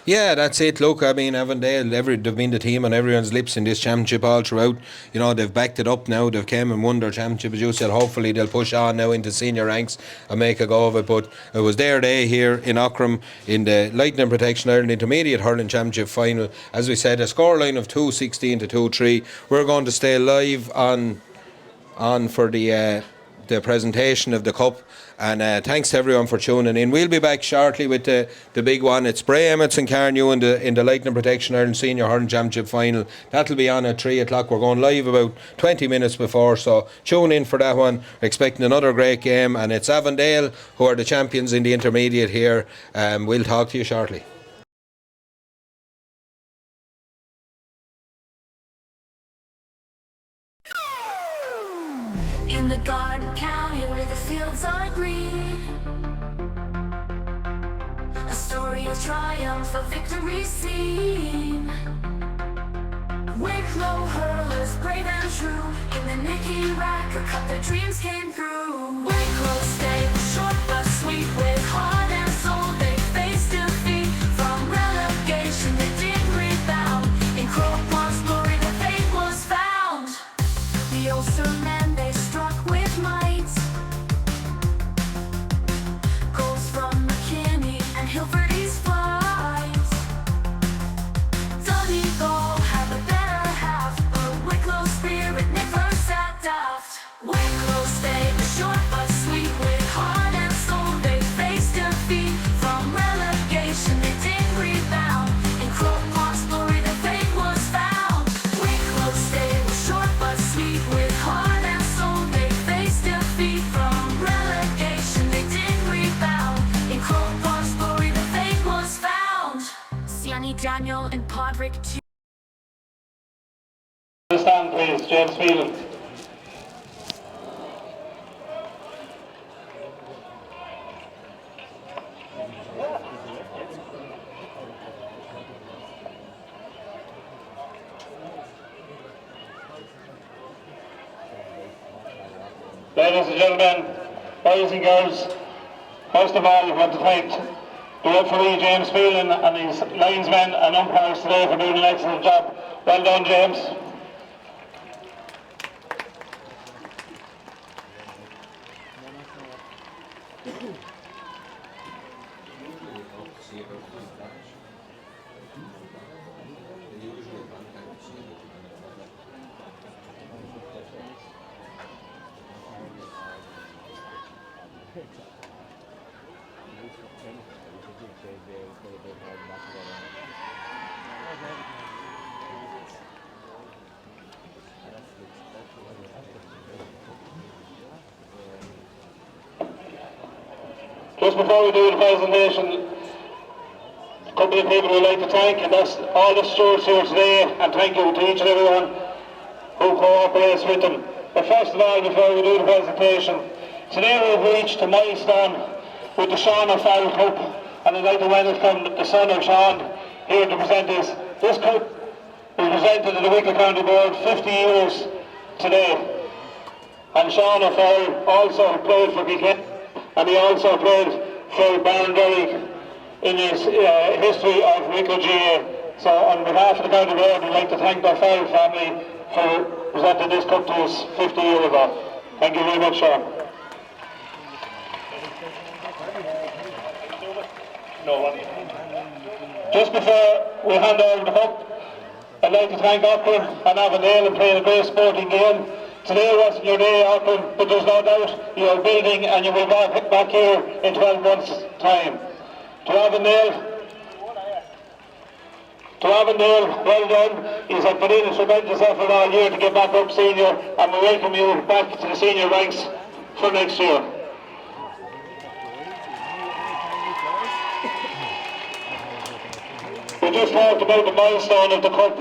Yeah, that's it. Look, I mean, Avondale, they've been the team on everyone's lips in this championship all throughout. You know, they've backed it up now. They've came and won their championship, as you said. Hopefully they'll push on now into senior ranks and make a go of it. But it was their day here in Aughrim in the Lightning Protection Ireland Intermediate Hurling Championship Final. As we said, a scoreline of 2:16 to 2-3. We're going to stay live on for the presentation of the cup. And thanks to everyone for tuning in. We'll be back shortly with the big one. It's Bray Emmets and Carnew in the Lightning Protection Ireland Senior Hurling Championship Final. That'll be on at 3 o'clock. We're going live about 20 minutes before, so tune in for that one. We're expecting another great game, and it's Avondale who are the champions in the intermediate here. We'll talk to you shortly. In the garden county where the fields are green, a story of triumph, a victory seen. Wicklow hurlers, brave and true, in the Nicky rack, a cup their dreams came through. Wicklow stayed short but sweet, with heart and soul they faced defeat. From relegation they did rebound, in Croquant's glory the fate was found. The Ulstermen they struck with might, goals from McKinney and Hilferty's flight. Donegal had the better half, but Wicklow's spirit never sat daft. Wicklow stayed short but sweet, with heart and soul they faced defeat. From relegation they did rebound, in Croquant's glory the fate was found. Wicklow stayed short but sweet, with heart and soul they faced defeat. From relegation they did rebound, in Croquant's glory the fate was found. Siani Daniel and Podrick too. Stand please, James Phelan. Ladies and gentlemen, boys and girls, first of all I want to thank the referee James Phelan and his linesmen and umpires today for doing an excellent job. Well done, James. Just before we do the presentation, a couple of people we'd like to thank, and that's all the stewards here today, and thank you to each and everyone who cooperates with them. But first of all, before we do the presentation, today we've reached a milestone with the Sean O'Farrell Cup, and I'd like to welcome the son of Sean here to present this. This cup was presented to the Wicklow County Board 50 years today, and Sean O'Farrell also played for Kilkenny, and he also played for Barndorrick in his history of Wicklow GA. So on behalf of the County Board, we'd like to thank the O'Farrell family for presenting this cup to us 50 years ago. Thank you very much, Sean. Just before we hand over the cup, I'd like to thank Aughrim and Avondale for playing a great sporting game. Today wasn't your day, Aughrim, but there's no doubt you're building and you will be back here in 12 months' time. To Avondale, well done. He's put in a tremendous effort all year to get back up senior, and we welcome you back to the senior ranks for next year. We just talked about the milestone of the cup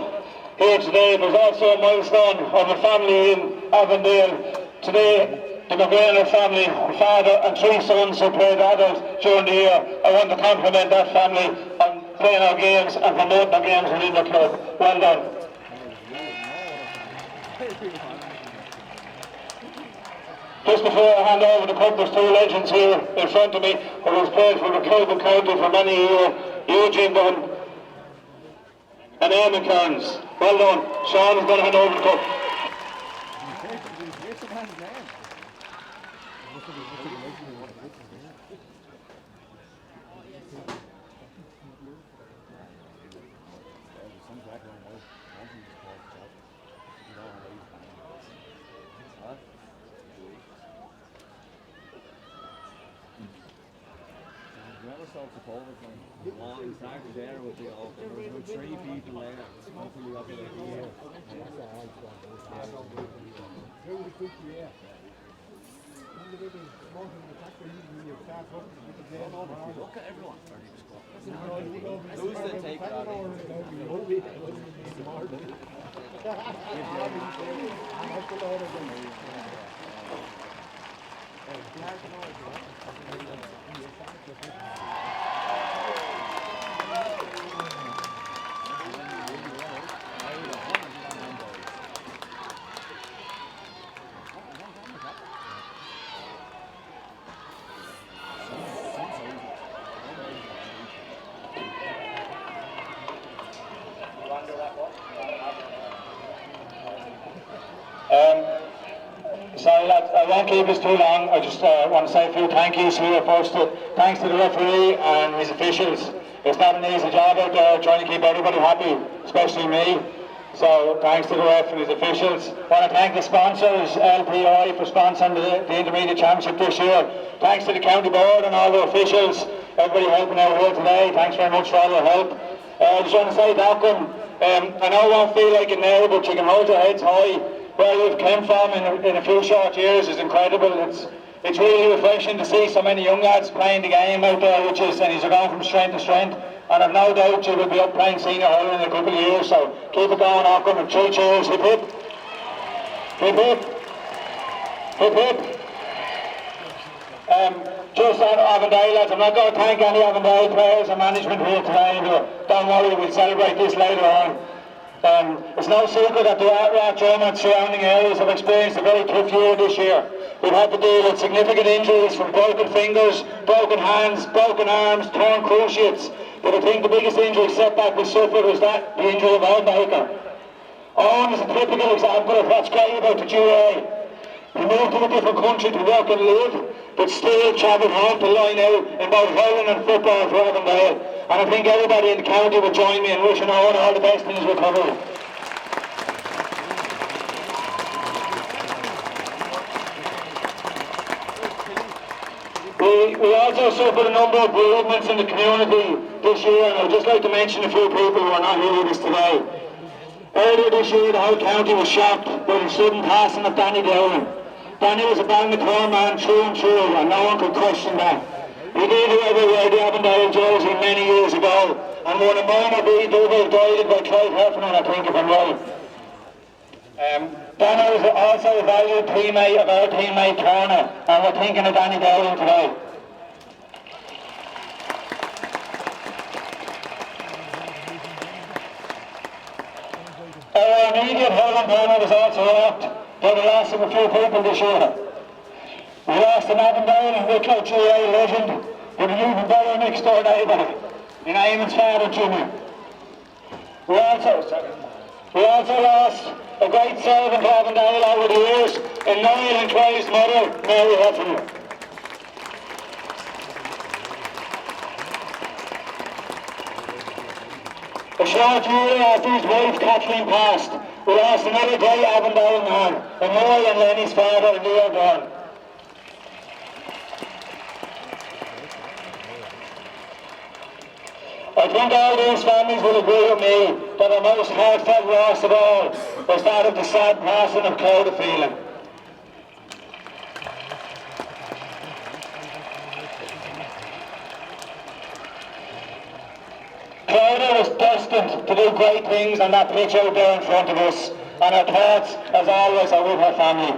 here today. There's also a milestone of a family in Avondale. Today, the McGrainer family, father and 3 sons who played adult during the year. I want to compliment that family on playing our games and promoting our games within the club. Well done. Just before I hand over the cup, there's 2 legends here in front of me who has played for the club and county for many years. Eugene Dunn and Eamon Kearns. Well done. Sean is going to hand over the cup. There with the Aughrim. With 3 people there. Hopefully up here. Look at everyone. Who's the take Sorry lads, I won't keep this too long. I just want to say a few thank yous here. First, thanks to the referee and his officials. It's not an easy job out there trying to keep everybody happy, especially me. So thanks to the ref and his officials. I want to thank the sponsors, LPI, for sponsoring the Intermediate Championship this year. Thanks to the County Board and all the officials, everybody helping out here today. Thanks very much for all your help. I just want to say to Aughrim, I know it won't feel like it now, but you can hold your heads high. Where you've come from in a few short years is incredible. It's really refreshing to see so many young lads playing the game out there, and he's going from strength to strength. And I've no doubt you will be up playing senior hurling in a couple of years. So keep it going, Aughrim, and 3 cheers. Hip hip. Hip hip. Hip hip. Just on Avondale, lads, I'm not going to thank any Avondale players or management here today, but don't worry, we'll celebrate this later on. It's no secret that the Rat Drum and surrounding areas have experienced a very tough year this year. We've had to deal with significant injuries from broken fingers, broken hands, broken arms, torn cruciates. But I think the biggest injury setback we suffered was the injury of our maker. Owen is a typical example of what's great about the GA. He moved to a different country to work and live, but still travelled home to line out in both hurling and football for Avondale. And I think everybody in the county will join me in wishing Owen all the best in his recovery. We also suffered a number of bereavements in the community this year, and I'd just like to mention a few people who are not here with us today. Earlier this year, the whole county was shocked by the sudden passing of Danny Dála. Danny was a Balmacore man through and through, and no one could question that. He did whoever wear the Avondale jersey many years ago, and won a minor B double guided by Clive Heffernan, I think, if I'm right. Danny was also a valued teammate of our teammate Turner, and we're thinking of Danny Dála today. Our immediate hurling panel was also rocked by the loss of a few people this year. We lost an Avondale and Wicklow GA legend, but an even better next door neighbour in Eamon's father, Jimmy. We also lost a great servant to Avondale over the years in Niall and Clive's mother, Mary Heffernan. A short year after his wife Kathleen passed, we lost another great Avondale man, and Noel and Lenny's father, Liam Keenan. I think all these families will agree with me that the most heartfelt loss of all was that of the sad passing of Phelan. Clodagh was destined to do great things on that pitch out there in front of us, and our thoughts, as always, are with her family.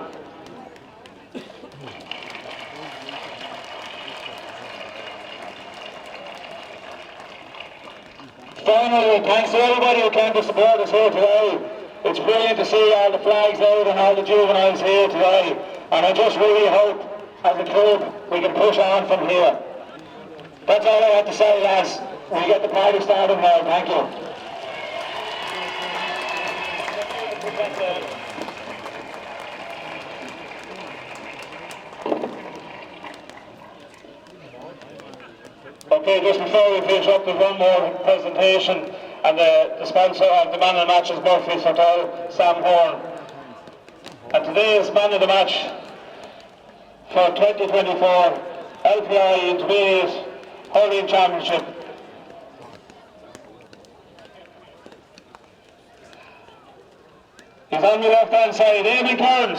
Finally, thanks to everybody who came to support us here today. It's brilliant to see all the flags out and all the juveniles here today, and I just really hope, as a club, we can push on from here. That's all I have to say, lads. We'll get the party started now. Thank you. Okay, just before we finish up, there's one more presentation, and the sponsor of the man of the match is Murphy's Hotel, Sam Horn. And today's man of the match for 2024 LPI Intermediate Hurling Championship. He's on your left hand side, Liam Keenan.